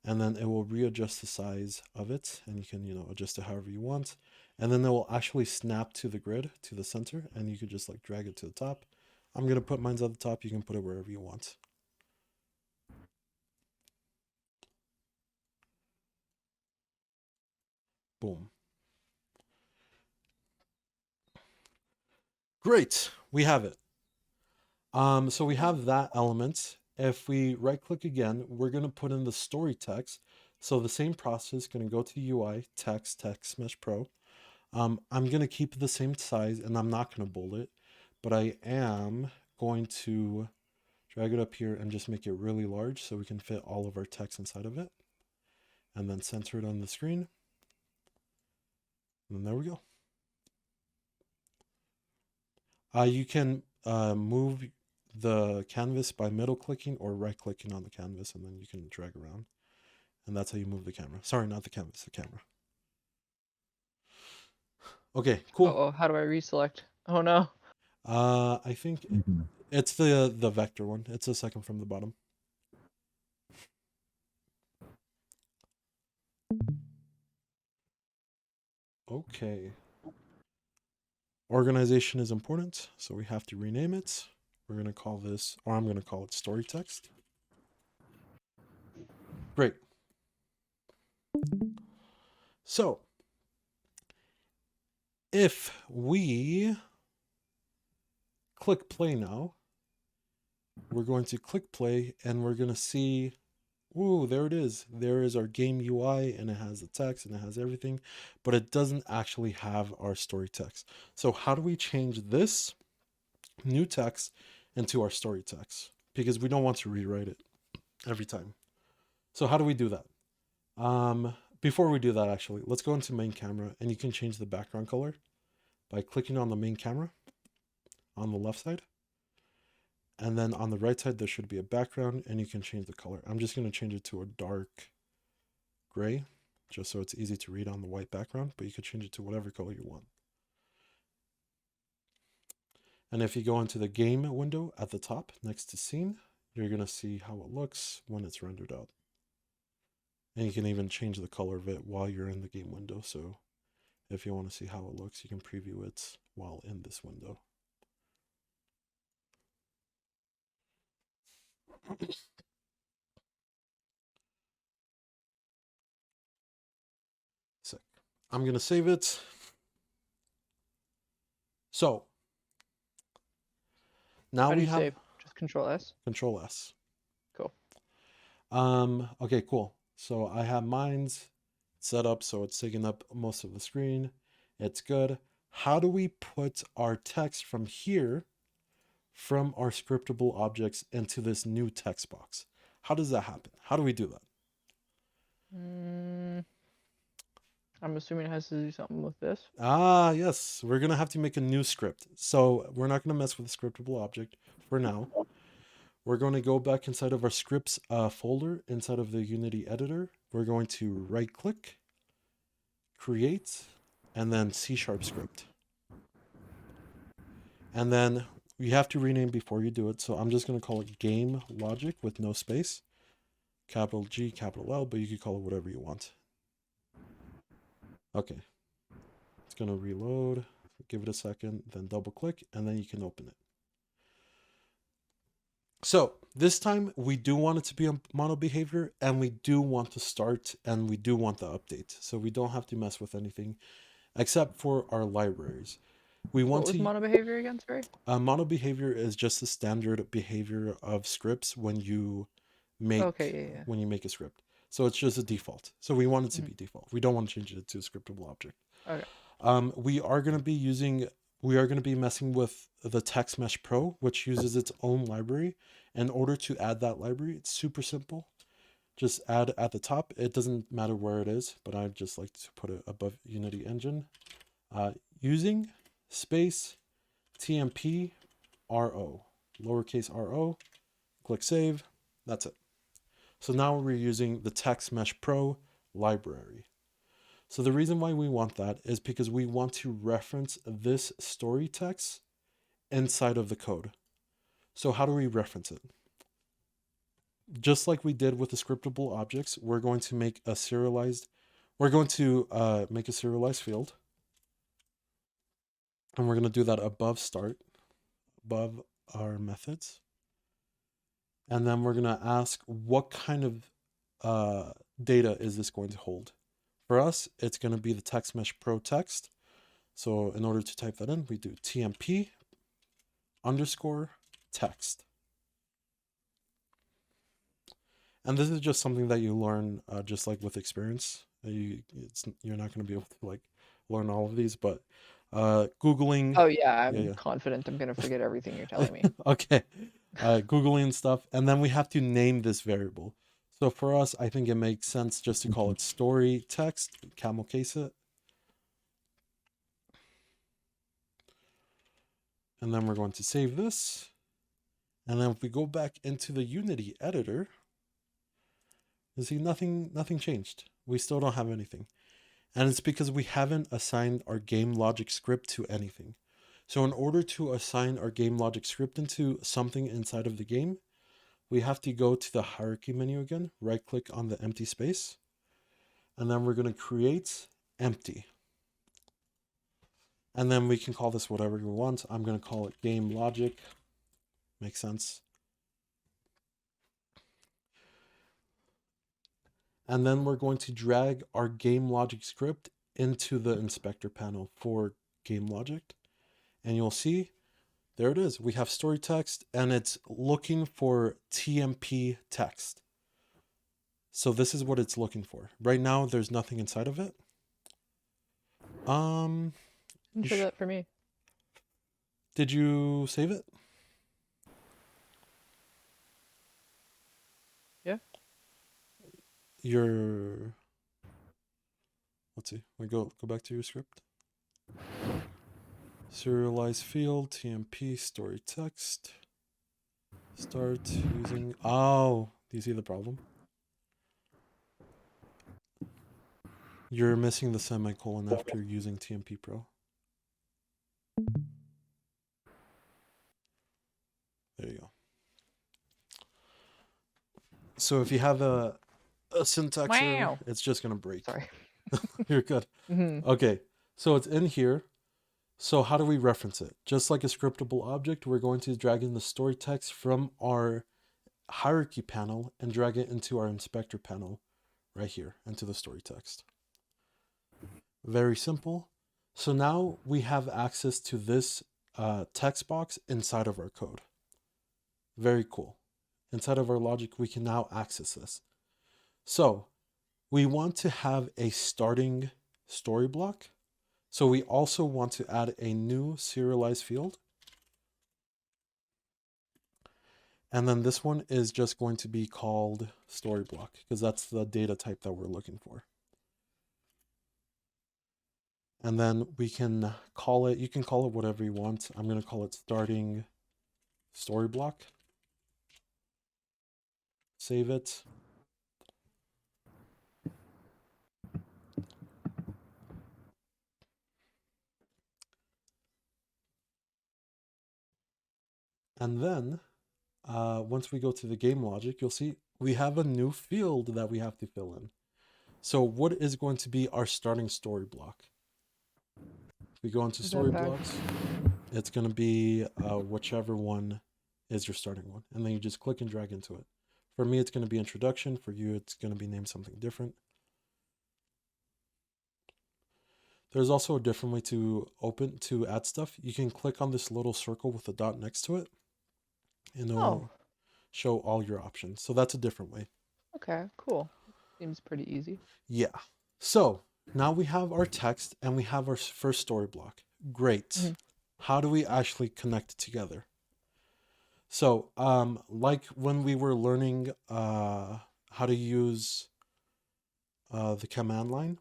and then it will readjust the size of it, and you can, adjust it however you want. And then it will actually snap to the grid, to the center, and you could just like drag it to the top. I'm going to put mine at the top. You can put it wherever you want. Boom. Great, we have it. So we have that element. If we right click again, we're going to put in the story text. So the same process, going to go to UI, text Mesh Pro. I'm going to keep the same size and I'm not going to bold it, but I am going to drag it up here and just make it really large so we can fit all of our text inside of it. And then center it on the screen. And there we go. You can move the canvas by middle clicking or right clicking on the canvas, and then you can drag around. And that's how you move the camera. Sorry, not the canvas, the camera. Okay, cool. Oh, how do I reselect? Oh no. I think it's the vector one. It's the second from the bottom. Okay. Organization is important, so we have to rename it. We're going to call this, or I'm going to call it story text. Great. So, if we click play now, we're going to click play and we're going to see, ooh, there it is. There is our game UI and it has the text and it has everything, but it doesn't actually have our story text. So how do we change this new text into our story text? Because we don't want to rewrite it every time. So how do we do that? Before we do that, actually, let's go into main camera and you can change the background color by clicking on the main camera on the left side. And then on the right side, there should be a background and you can change the color. I'm just going to change it to a dark gray, just so it's easy to read on the white background, but you could change it to whatever color you want. And if you go into the game window at the top next to scene, you're going to see how it looks when it's rendered out. And you can even change the color of it while you're in the game window. So if you want to see how it looks, you can preview it while in this window. Sick. I'm going to save it. So now How do we you have save? Just Control S. Control S. Cool. Okay, cool. So I have mine's set up so it's taking up most of the screen. It's good. How do we put our text from here, from our scriptable objects, into this new text box? How does that happen? How do we do that? I'm assuming it has to do something with this. Ah, yes. We're going to have to make a new script. So we're not going to mess with the scriptable object for now. We're going to go back inside of our scripts folder inside of the Unity editor. We're going to right click, create, and then C# script. And then you have to rename before you do it. So I'm just going to call it game logic with no space. Capital G, capital L, but you could call it whatever you want. Okay. It's going to reload. Give it a second, then double click, and then you can open it. So this time we do want it to be a mono behavior, and we do want to start, and we do want the update. So we don't have to mess with anything except for our libraries. We want What was to mono behavior again? Sorry. mono behavior is just the standard behavior of scripts when you make Okay, yeah. when you make a script. So it's just a default. So we want it to be default. We don't want to change it to a scriptable object. Okay. We are going to be messing with the Text Mesh Pro, which uses its own library. In order to add that library, it's super simple. Just add at the top. It doesn't matter where it is, but I just like to put it above Unity Engine. Using space TMP RO, lowercase ro, click save. That's it. So now we're using the Text Mesh Pro library. So the reason why we want that is because we want to reference this story text inside of the code. So how do we reference it? Just like we did with the scriptable objects, we're going to make a serialized field. And we're going to do that above start, above our methods. And then we're going to ask what kind of data is this going to hold? For us, it's going to be the Text Mesh Pro text. So in order to type that in, we do TMP underscore text. And this is just something that you learn just like with experience. You're not going to be able to like learn all of these, but Googling. Oh yeah, I'm Yeah. confident I'm gonna forget everything you're telling me. Okay. Googling stuff. And then we have to name this variable. So for us, I think it makes sense just to call it story text, camel case it. And then we're going to save this. And then if we go back into the Unity editor, you see nothing changed. We still don't have anything. And it's because we haven't assigned our game logic script to anything. So in order to assign our game logic script into something inside of the game, we have to go to the hierarchy menu again, right click on the empty space, and then we're going to create empty. And then we can call this whatever we want. I'm going to call it game logic. Makes sense. And then we're going to drag our game logic script into the inspector panel for game logic. And you'll see, there it is. We have story text and it's looking for TMP text. So this is what it's looking for. Right now, there's nothing inside of it. Didn't say that for me. Did you save it? Yeah. Let's see. We go back to your script. Serialized field, TMP, story text. Start using. Oh, do you see the problem? You're missing the semicolon after using TMP Pro. There you go. So if you have a syntax error, it's just going to break. Sorry. You're good. Okay, so it's in here. So how do we reference it? Just like a scriptable object, we're going to drag in the story text from our hierarchy panel and drag it into our inspector panel right here, into the story text. Very simple. So now we have access to this text box inside of our code. Very cool. Inside of our logic, we can now access this. So we want to have a starting story block. So we also want to add a new serialized field. And then this one is just going to be called story block because that's the data type that we're looking for. And then we can call it, you can call it whatever you want. I'm going to call it starting story block. Save it. And then once we go to the game logic, you'll see we have a new field that we have to fill in. So what is going to be our starting story block? If we go into Is that story back? blocks, it's going to be whichever one is your starting one. And then you just click and drag into it. For me, it's going to be introduction. For you, it's going to be named something different. There's also a different way to add stuff. You can click on this little circle with a dot next to it, and Oh, it'll show all your options. So that's a different way. okay, cool. Seems pretty easy. Yeah. So now we have our text and we have our first story block. Great. Mhm. How do we actually connect it together? So, like when we were learning how to use the command line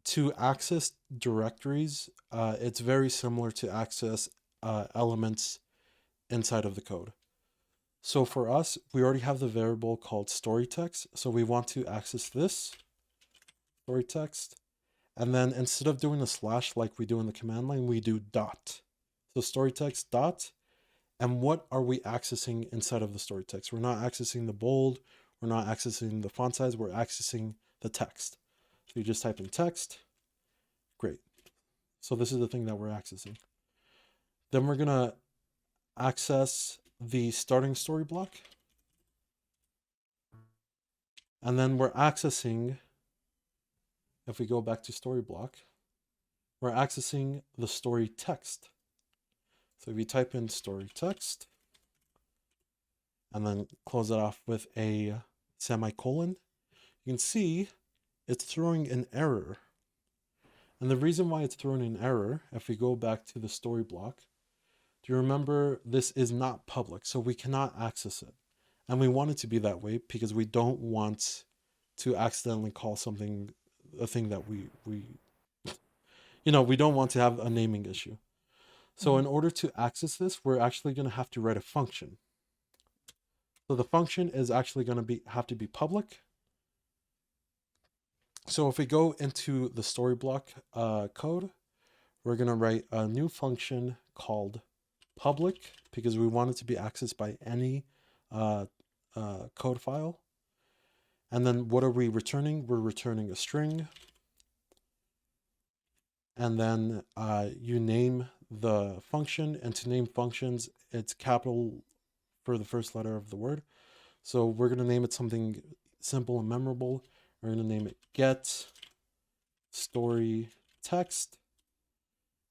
to access directories, it's very similar to access elements inside of the code. So for us, we already have the variable called story text. So we want to access this story text. And then instead of doing a slash like we do in the command line, we do dot. So story text dot. And what are we accessing inside of the story text? We're not accessing the bold. We're not accessing the font size. We're accessing the text. So you just type in text. Great. So this is the thing that we're accessing. Then we're going to access the starting story block. And then we're accessing, if we go back to story block, we're accessing the story text. So if you type in story text and then close it off with a semicolon, you can see it's throwing an error. And the reason why it's throwing an error, if we go back to the story block, do you remember this is not public, so we cannot access it. And we want it to be that way because we don't want to accidentally call something a thing that we we don't want to have a naming issue. So in order to access this, we're actually going to have to write a function. So the function is actually going to have to be public. So if we go into the story block code, we're going to write a new function called public because we want it to be accessed by any code file. And then what are we returning? We're returning a string. And then you name the function. And to name functions, it's capital for the first letter of the word. So we're going to name it something simple and memorable. We're going to name it get story text.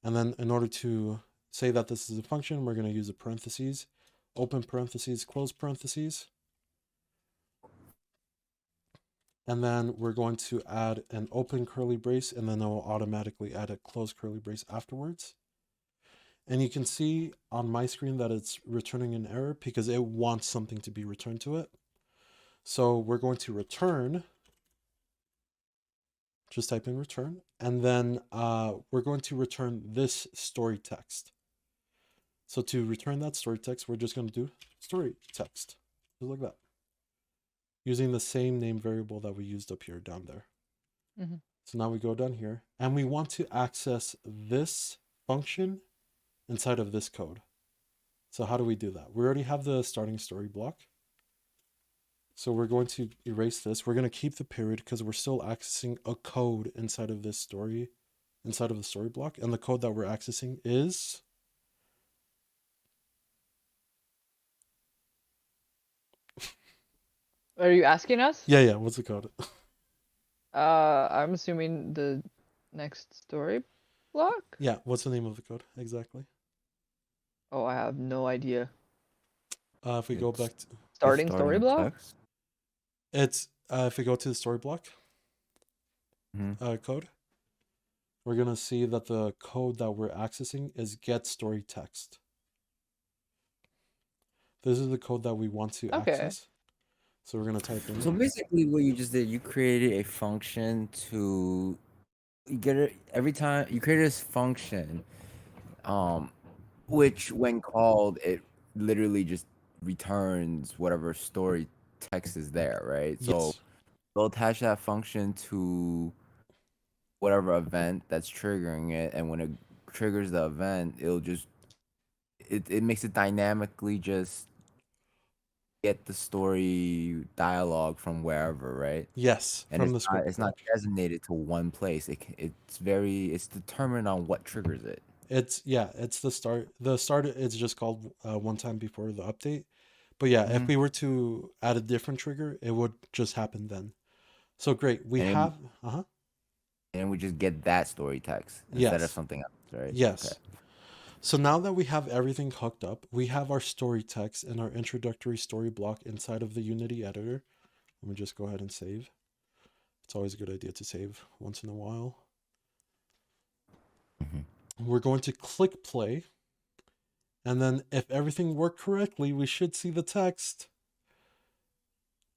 And then in order to say that this is a function, we're going to use a parentheses, open parentheses, close parentheses. And then we're going to add an open curly brace, and then it will automatically add a closed curly brace afterwards. And you can see on my screen that it's returning an error because it wants something to be returned to it. So we're going to return, just type in return, and then we're going to return this story text. So to return that story text, we're just going to do story text, just like that, using the same name variable that we used up here down there. Mm-hmm. So now we go down here, and we want to access this function inside of this code. So how do we do that? We already have the starting story block. So we're going to erase this. We're going to keep the period because we're still accessing a code inside of this story, inside of the story block. And the code that we're accessing is Are you asking us? yeah. What's the code? I'm assuming the next story block? Yeah. What's the name of the code exactly? Oh, I have no idea. If we go back to Starting story block? text. it's if we go to the story block code, we're gonna see that the code that we're accessing is get story text. This is the code that we want to access. So we're gonna type in. So basically, what you just did, you created a function to you get it every time you create this function, which when called, it literally just returns whatever story text is there, right? So Yes. they'll attach that function to whatever event that's triggering it, and when it triggers the event, it makes it dynamically just get the story dialogue from wherever, right? Yes, And from the script it's not block. designated to one place. It's determined on what triggers it. It's yeah, it's the start. The start is just called one time before the update. But yeah, if Hmm. we were to add a different trigger, it would just happen then. So great, we And have uh-huh. and we just get that story text instead of Yes. something else, right? Okay. Yes. So now that we have everything hooked up, we have our story text and our introductory story block inside of the Unity editor. Let me just go ahead and save. It's always a good idea to save once in a while. Hmm. We're going to click play. And then if everything worked correctly, we should see the text.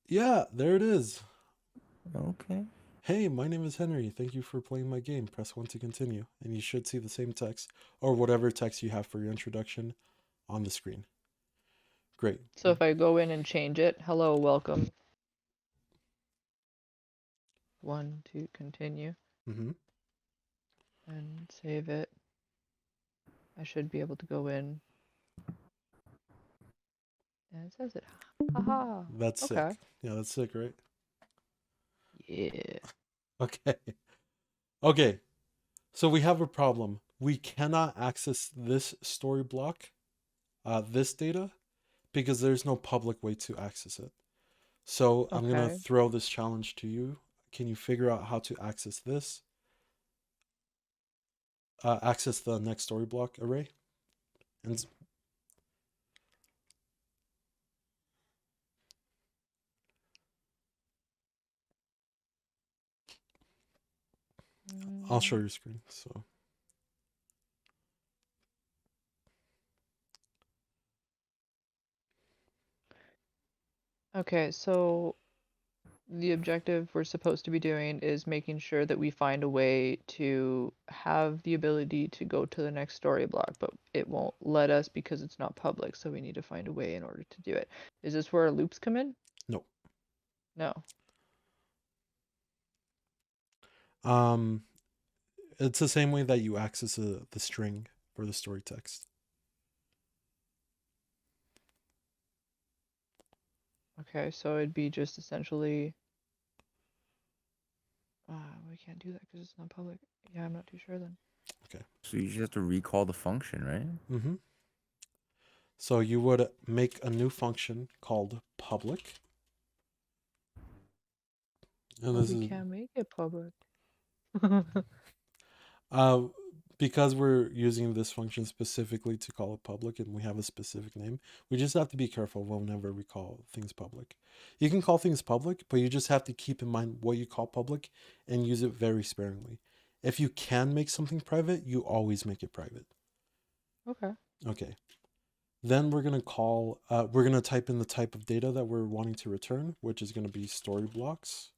Yeah, there it is. Okay. Hey, my name is Henry. Thank you for playing my game. Press 1 to continue. And you should see the same text or whatever text you have for your introduction on the screen. Great. So if I go in and change it, hello, welcome. 1 to continue Mm-hmm. and save it. I should be able to go in. And it says it. Haha. That's Okay. sick. Yeah, that's sick, right? Yeah. Okay. Okay. So we have a problem. We cannot access this story block, this data, because there's no public way to access it. So I'm going to Okay. throw this challenge to you. Can you figure out how to access this? Access the next story block array? And I'll show your screen. So Okay, so the objective we're supposed to be doing is making sure that we find a way to have the ability to go to the next story block, but it won't let us because it's not public, so we need to find a way in order to do it. Is this where loops come in? no. No. Um, it's the same way that you access the string for the story text. Okay, so it'd be just essentially we can't do that because it's not public. Yeah, I'm not too sure then. Okay. So you just have to recall the function, right? Mm-hmm. So you would make a new function called public. And But this we is can't make it public. uh because we're using this function specifically to call it public and we have a specific name, we just have to be careful whenever we call things public. You can call things public, but you just have to keep in mind what you call public and use it very sparingly. If you can make something private, you always make it private. Okay. Okay. Then we're going to type in the type of data that we're wanting to return, which is going to be story blocks.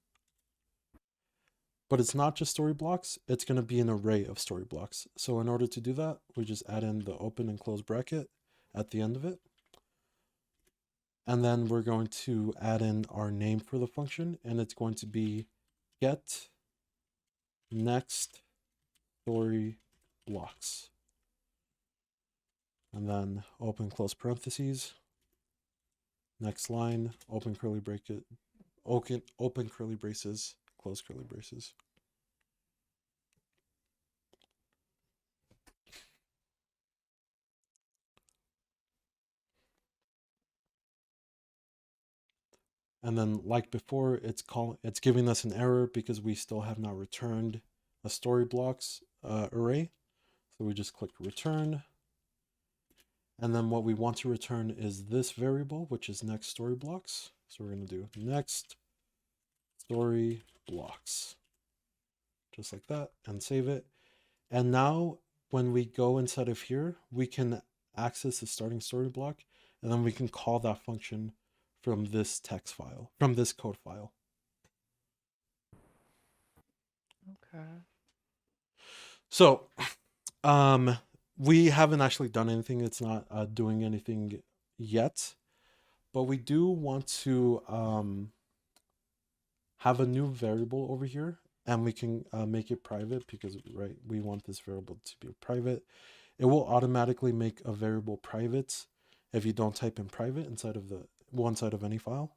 But it's not just story blocks, it's going to be an array of story blocks. So in order to do that, we just add in the open and close bracket at the end of it. And then we're going to add in our name for the function, and it's going to be get next story blocks. And then open close parentheses, next line, open curly bracket, open curly braces, close curly braces. And then like before, it's giving us an error because we still have not returned a story blocks array. So we just click return. And then what we want to return is this variable, which is next story blocks. So we're going to do next story blocks, just like that, and save it. And now when we go inside of here, we can access the starting story block, and then we can call that function from this text file, from this code file. Okay. So we haven't actually done anything. It's not doing anything yet, but we do want to have a new variable over here, and we can make it private because right, we want this variable to be private. it will automatically make a variable private if you don't type in private inside of the one side of any file.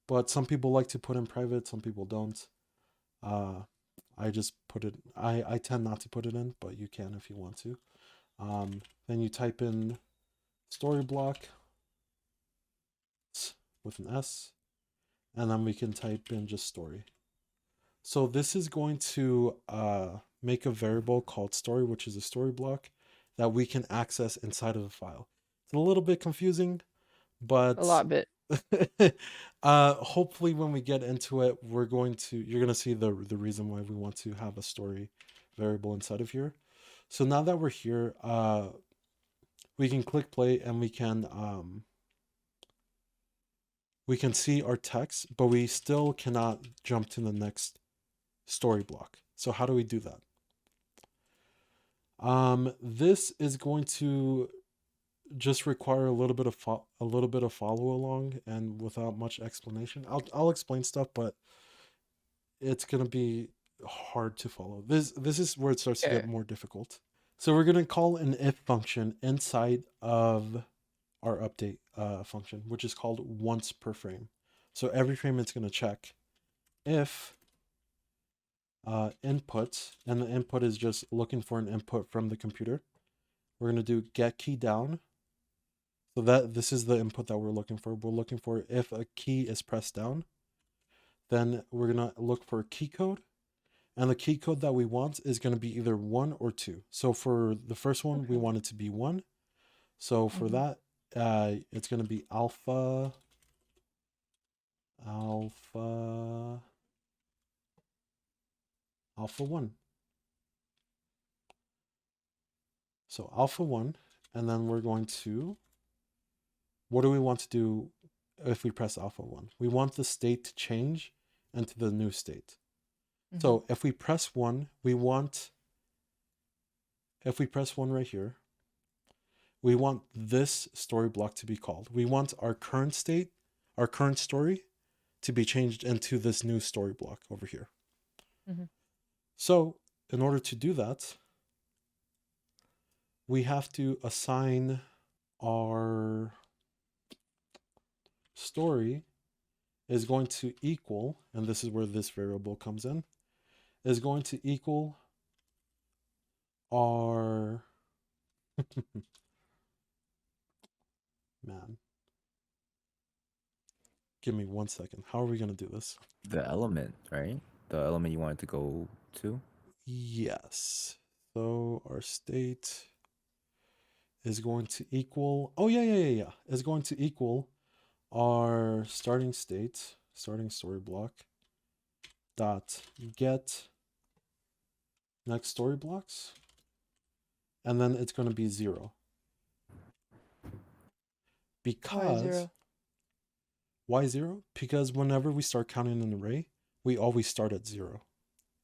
But some people like to put in private, some people don't. I just put it, I tend not to put it in, but you can if you want to. Then you type in story block with an S, and then we can type in just story. So this is going to make a variable called story, which is a story block that we can access inside of the file. It's a little bit confusing, but A lot bit. hopefully when we get into it, you're going to see the reason why we want to have a story variable inside of here. So now that we're here, we can click play and we can see our text, but we still cannot jump to the next story block. So how do we do that? This is going to just require a little bit of follow along and without much explanation. I'll explain stuff, but it's gonna be hard to follow. This is where it starts to get more difficult. So we're gonna call an if function inside of our update function, which is called once per frame. So every frame it's gonna check if input, and the input is just looking for an input from the computer. We're gonna do get key down. So this is the input that we're looking for. We're looking for if a key is pressed down. Then we're gonna look for key code, and the key code that we want is gonna be either 1 or 2. So for the first one, we want it to be 1. So for that, it's gonna be alpha 1. So alpha 1, and then we're going to, what do we want to do if we press alpha 1? We want the state to change into the new state. So if we press 1, if we press 1 right here, we want this story block to be called. We want our current state, our current story, to be changed into this new story block over here. So in order to do that, we have to assign our story is going to equal, and this is where this variable comes in, is going to equal our man. Give me 1 second. How are we going to do this? The element, right? The element you wanted to go to? Yes. So our state is going to equal, oh yeah, is going to equal our starting state, starting story block, dot get next story blocks, and then it's going to be 0. Because why 0? Because whenever we start counting an array, we always start at 0.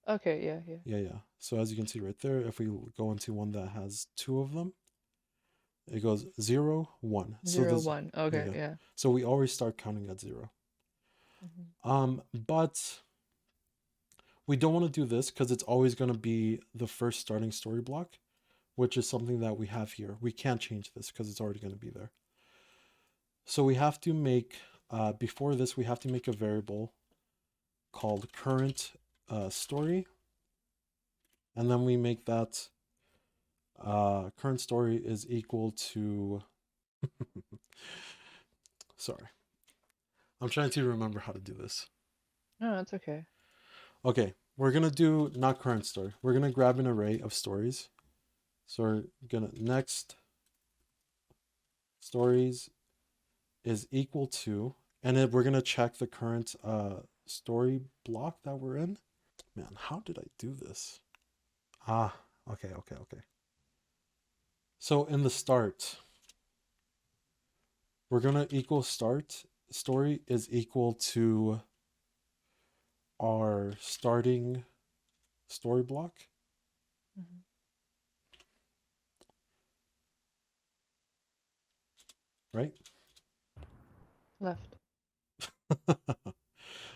Okay, Yeah. So as you can see right there, if we go into one that has 2 of them, it goes 0, 1. 0, 1. Okay, yeah. So we always start counting at 0. But we don't want to do this because it's always going to be the first starting story block, which is something that we have here. We can't change this because it's already going to be there. So we have to make, before this, we have to make a variable called current story. And then we make that current story is equal to, sorry. I'm trying to remember how to do this. No, that's okay. Okay, we're going to do not current story. We're going to grab an array of stories. So we're going to next stories is equal to, and then we're going to check the current story block that we're in. Man, how did I do this? Okay. So in the start, we're going to equal start story is equal to our starting story block. Right? Left.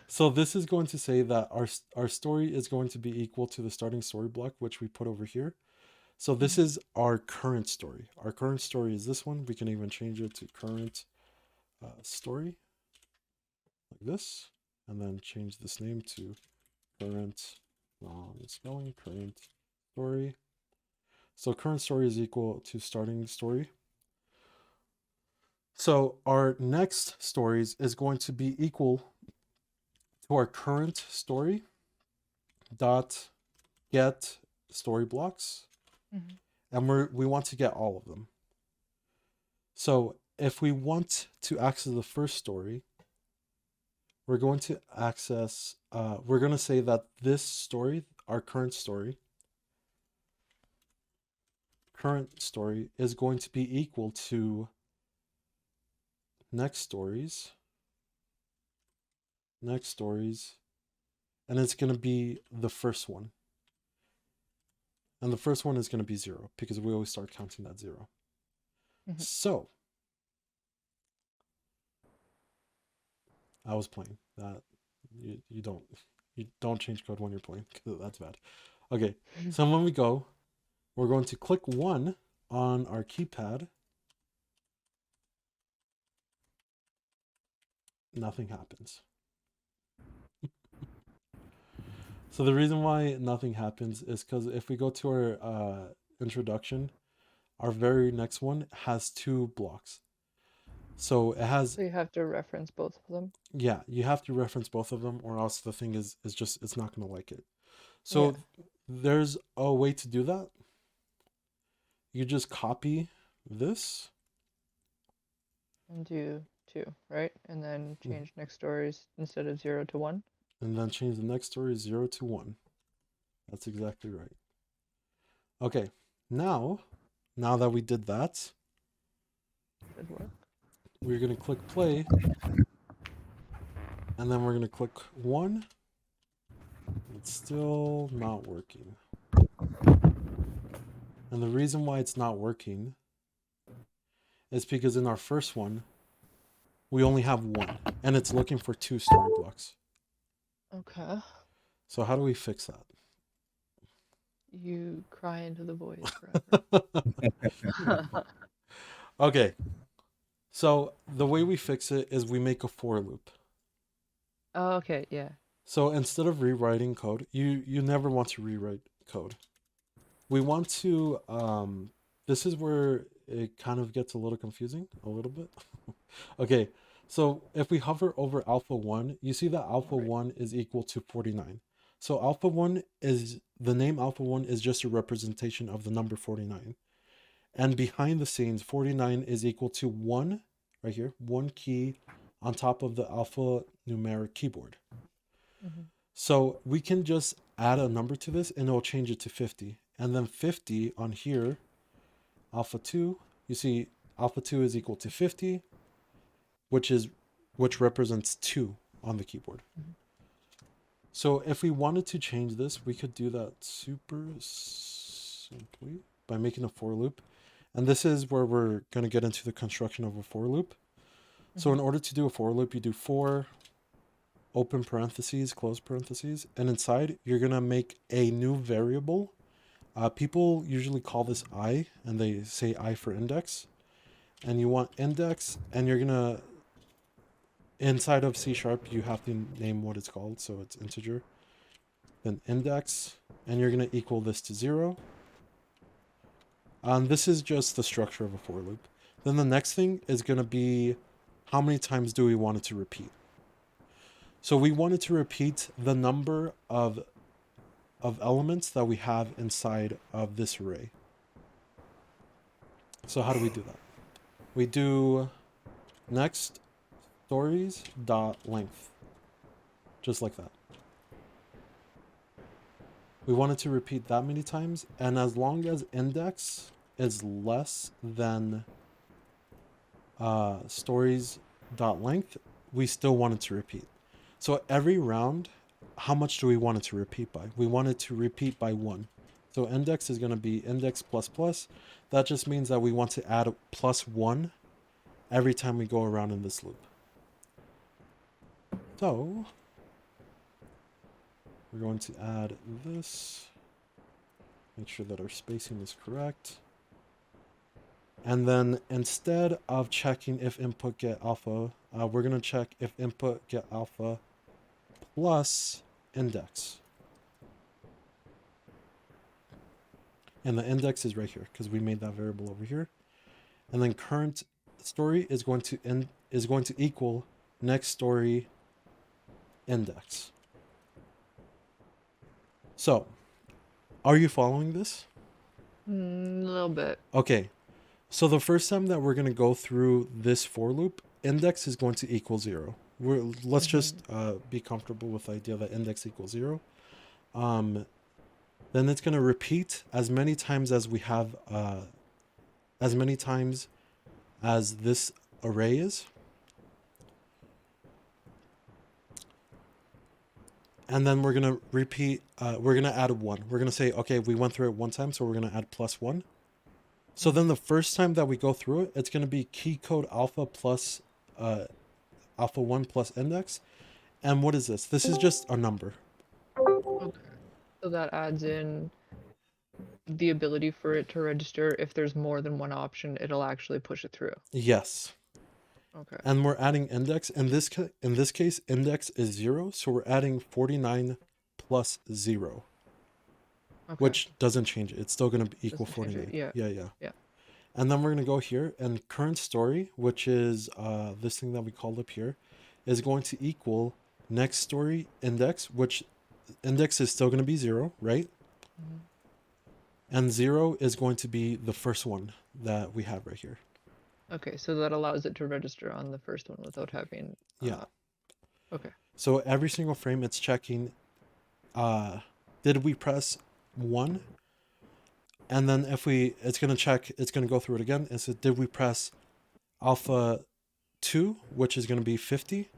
So this is going to say that our story is going to be equal to the starting story block, which we put over here. So this is our current story. Our current story is this one. We can even change it to current story like this, and then change this name to current, wrong spelling, current story. So current story is equal to starting story. So our next stories is going to be equal to our current story dot get story blocks, and we want to get all of them. So if we want to access the first story, we're going to access, we're going to say that this story, our current story is going to be equal to next stories, and it's going to be the first one. And the first one is going to be 0 because we always start counting at 0. So I was playing that. You don't change code when you're playing. That's bad. Okay, so when we go, we're going to click 1 on our keypad. Nothing happens. So the reason why nothing happens is because if we go to our introduction, our very next one has 2 blocks. So it has. So you have to reference both of them. Yeah, you have to reference both of them, or else the thing is just it's not gonna like it. So there's a way to do that. You just copy this and do 2, right? And then change next stories instead of 0 to 1. And then change the next story 0 to 1. That's exactly right. Okay, now that we did that, Should work. we're gonna click play, and then we're gonna click 1. It's still not working. And the reason why it's not working is because in our first one, we only have 1, and it's looking for 2 story blocks. Okay. So how do we fix that? You cry into the void forever. Okay. So the way we fix it is we make a for loop. Oh, okay, yeah. So instead of rewriting code, you never want to rewrite code. We want to, this is where it kind of gets a little confusing, a little bit. Okay, so if we hover over alpha 1, you see that alpha 1 is equal to 49. So alpha 1 is, the name alpha 1 is just a representation of the number 49. And behind the scenes, 49 is equal to 1, right here, 1 key on top of the alphanumeric keyboard. So we can just add a number to this and it'll change it to 50. And then 50 on here, alpha 2, you see alpha 2 is equal to 50, which represents 2 on the keyboard. So if we wanted to change this, we could do that super simply by making a for loop. And this is where we're going to get into the construction of a for loop. So in order to do a for loop, you do for, open parentheses, close parentheses, and inside you're going to make a new variable. People usually call this I, and they say I for index. And you want index, and you're going to, inside of C#, you have to name what it's called, so it's integer. Then index, and you're going to equal this to 0. This is just the structure of a for loop. Then the next thing is going to be how many times do we want it to repeat. So we want it to repeat the number of elements that we have inside of this array. So how do we do that? We do next stories dot length, just like that. We want it to repeat that many times, and as long as index is less than stories dot length, we still want it to repeat. So every round, how much do we want it to repeat by? We want it to repeat by 1. So index is going to be index plus plus. That just means that we want to add plus 1 every time we go around in this loop. So we're going to add this. Make sure that our spacing is correct. And then instead of checking if input get alpha, we're going to check if input get alpha plus index. And the index is right here because we made that variable over here. And then current story is going to equal next story index. So, are you following this? A little bit. Okay. So the first time that we're going to go through this for loop, index is going to equal 0. Let's just be comfortable with the idea that index equals 0. Then it's going to repeat as many times as we have, as many times as this array is. And then we're going to repeat, we're going to add a 1. We're going to say, okay, we went through it one time, so we're going to add plus 1. So then the first time that we go through it, it's going to be key code alpha plus alpha 1 plus index. And what is this? This is just a number. Okay. So that adds in the ability for it to register. If there's more than one option, it'll actually push it through. Yes. Okay. And we're adding index. In this case, index is 0. So we're adding 49 plus 0. Okay. Which doesn't change it. It's still going to equal Doesn't change 49. it, Yeah. And then we're going to go here, and current story, which is this thing that we called up here, is going to equal next story index, which index is still going to be 0, right? And 0 is going to be the first one that we have right here. Okay, so that allows it to register on the first one without having... Yeah. Okay. So every single frame it's checking, did we press 1? And then if it's going to check, it's going to go through it again. And so did we press alpha 2, which is going to be 50?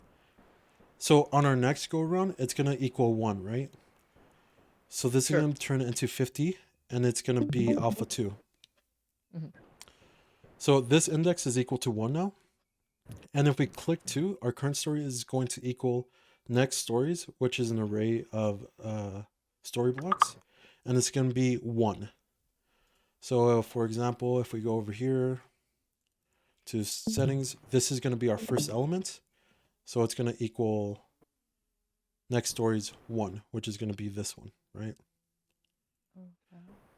So on our next go around, it's going to equal 1, right? So this is going to turn it into 50, and it's going to be alpha 2. So this index is equal to 1 now. And if we click 2, our current story is going to equal next stories, which is an array of story blocks. And it's going to be 1. So for example, if we go over here to settings, this is going to be our first element. So it's going to equal next stories 1, which is going to be this one, right? Okay.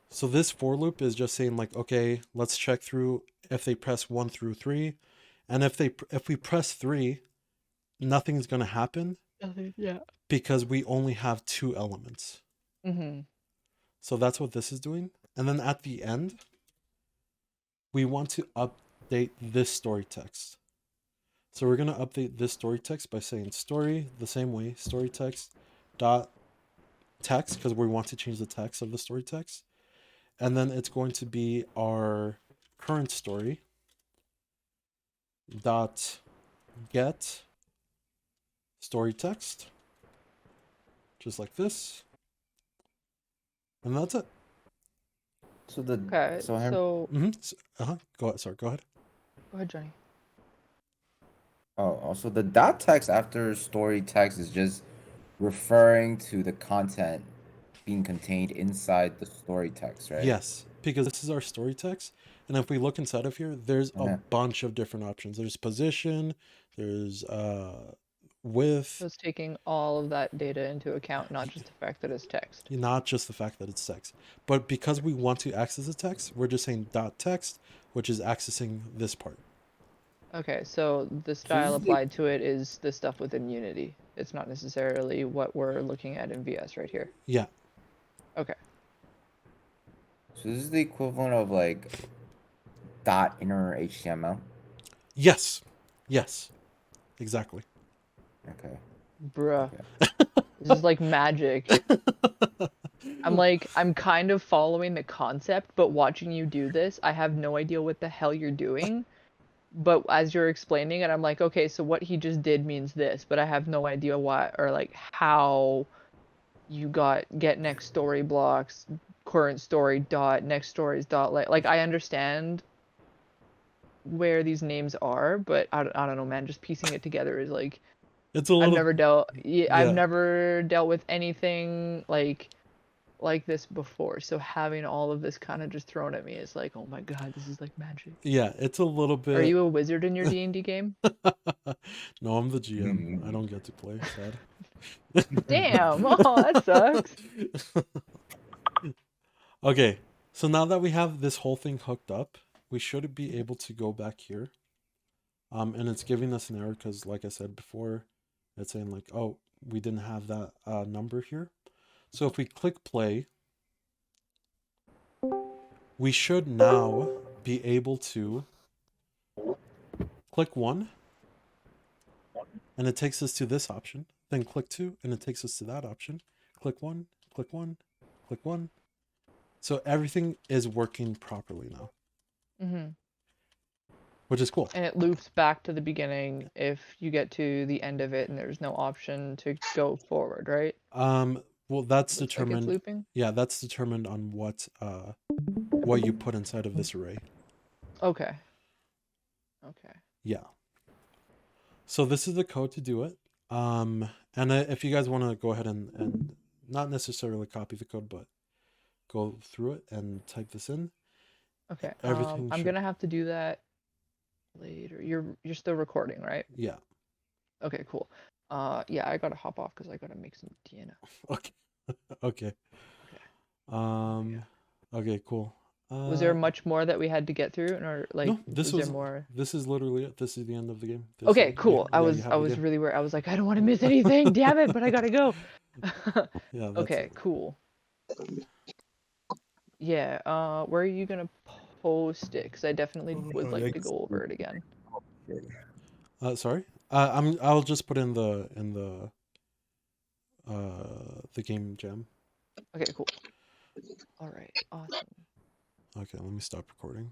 So this for loop is just saying like, okay, let's check through if they press 1 through 3. And if we press 3, nothing's going to happen. Yeah. Because we only have 2 elements. So that's what this is doing. And then at the end, we want to update this story text. So we're going to update this story text by saying story the same way, story text dot text, because we want to change the text of the story text. And then it's going to be our current story dot get story text, just like this. And that's it. So the Okay, so Go ahead. Sorry, go ahead. Go ahead, Johnny. Oh, also the dot text after story text is just referring to the content being contained inside the story text, right? Yes, because this is our story text. And if we look inside of here, there's a bunch of different options. There's position, there's width. So it's taking all of that data into account, not just the fact that it's text. Not just the fact that it's text. But because we want to access the text, we're just saying dot text, which is accessing this part. Okay, so the style applied to it is the stuff within Unity. It's not necessarily what we're looking at in VS right here. Yeah. Okay. So this is the equivalent of like dot inner HTML? Yes. Exactly. Okay. Bruh. Okay. This is like magic. I'm kind of following the concept, but watching you do this, I have no idea what the hell you're doing. But as you're explaining it, I'm like, okay, so what he just did means this, but I have no idea why or like how you got get next story blocks, current story dot next stories dot like I understand where these names are, but I don't know, man. Just piecing it together is like, it's a little. I've never dealt with anything like like this before, so having all of this kind of just thrown at me is like, oh my god, this is like magic. Yeah, it's a little Are bit. you a wizard in your D&D game? No, I'm the GM. I don't get to play. Sad. Damn! Oh, that sucks. Okay, so now that we have this whole thing hooked up, we should be able to go back here. And it's giving us an error because, like I said before, it's saying like, oh, we didn't have that number here. So if we click play, we should now be able to click 1, and it takes us to this option. Then click 2, and it takes us to that option. Click 1, click 1, click 1. So everything is working properly now, Mm-hmm. which is cool. And it loops back to the beginning if you get to the end of it and there's no option to go forward, right? Well, that's Looks like it's determined. looping. Yeah, that's determined on what you put inside of this array. Okay. Okay. Yeah. So this is the code to do it. And if you guys want to go ahead and not necessarily copy the code, but go through it and type this in. Okay. Everything I'm should... gonna have to do that later. You're still recording, right? Yeah. Okay, cool. Yeah, I gotta hop off because I gotta make some DNA. Okay. Okay. Okay. Okay, cool. Was there much more that we had to get through, or like, no, this was was there more? this is literally it. This is the end of the game. This Okay, is, cool. yeah, I you have the was game. really worried. I was like, I don't want to miss anything. Damn it, but I gotta go. Yeah, that's Okay, it. cool. Yeah, where are you gonna post it? Because I definitely would like to go over it again. Sorry. I'll just put in the game jam. Okay, cool. All right, awesome. Okay, let me stop recording.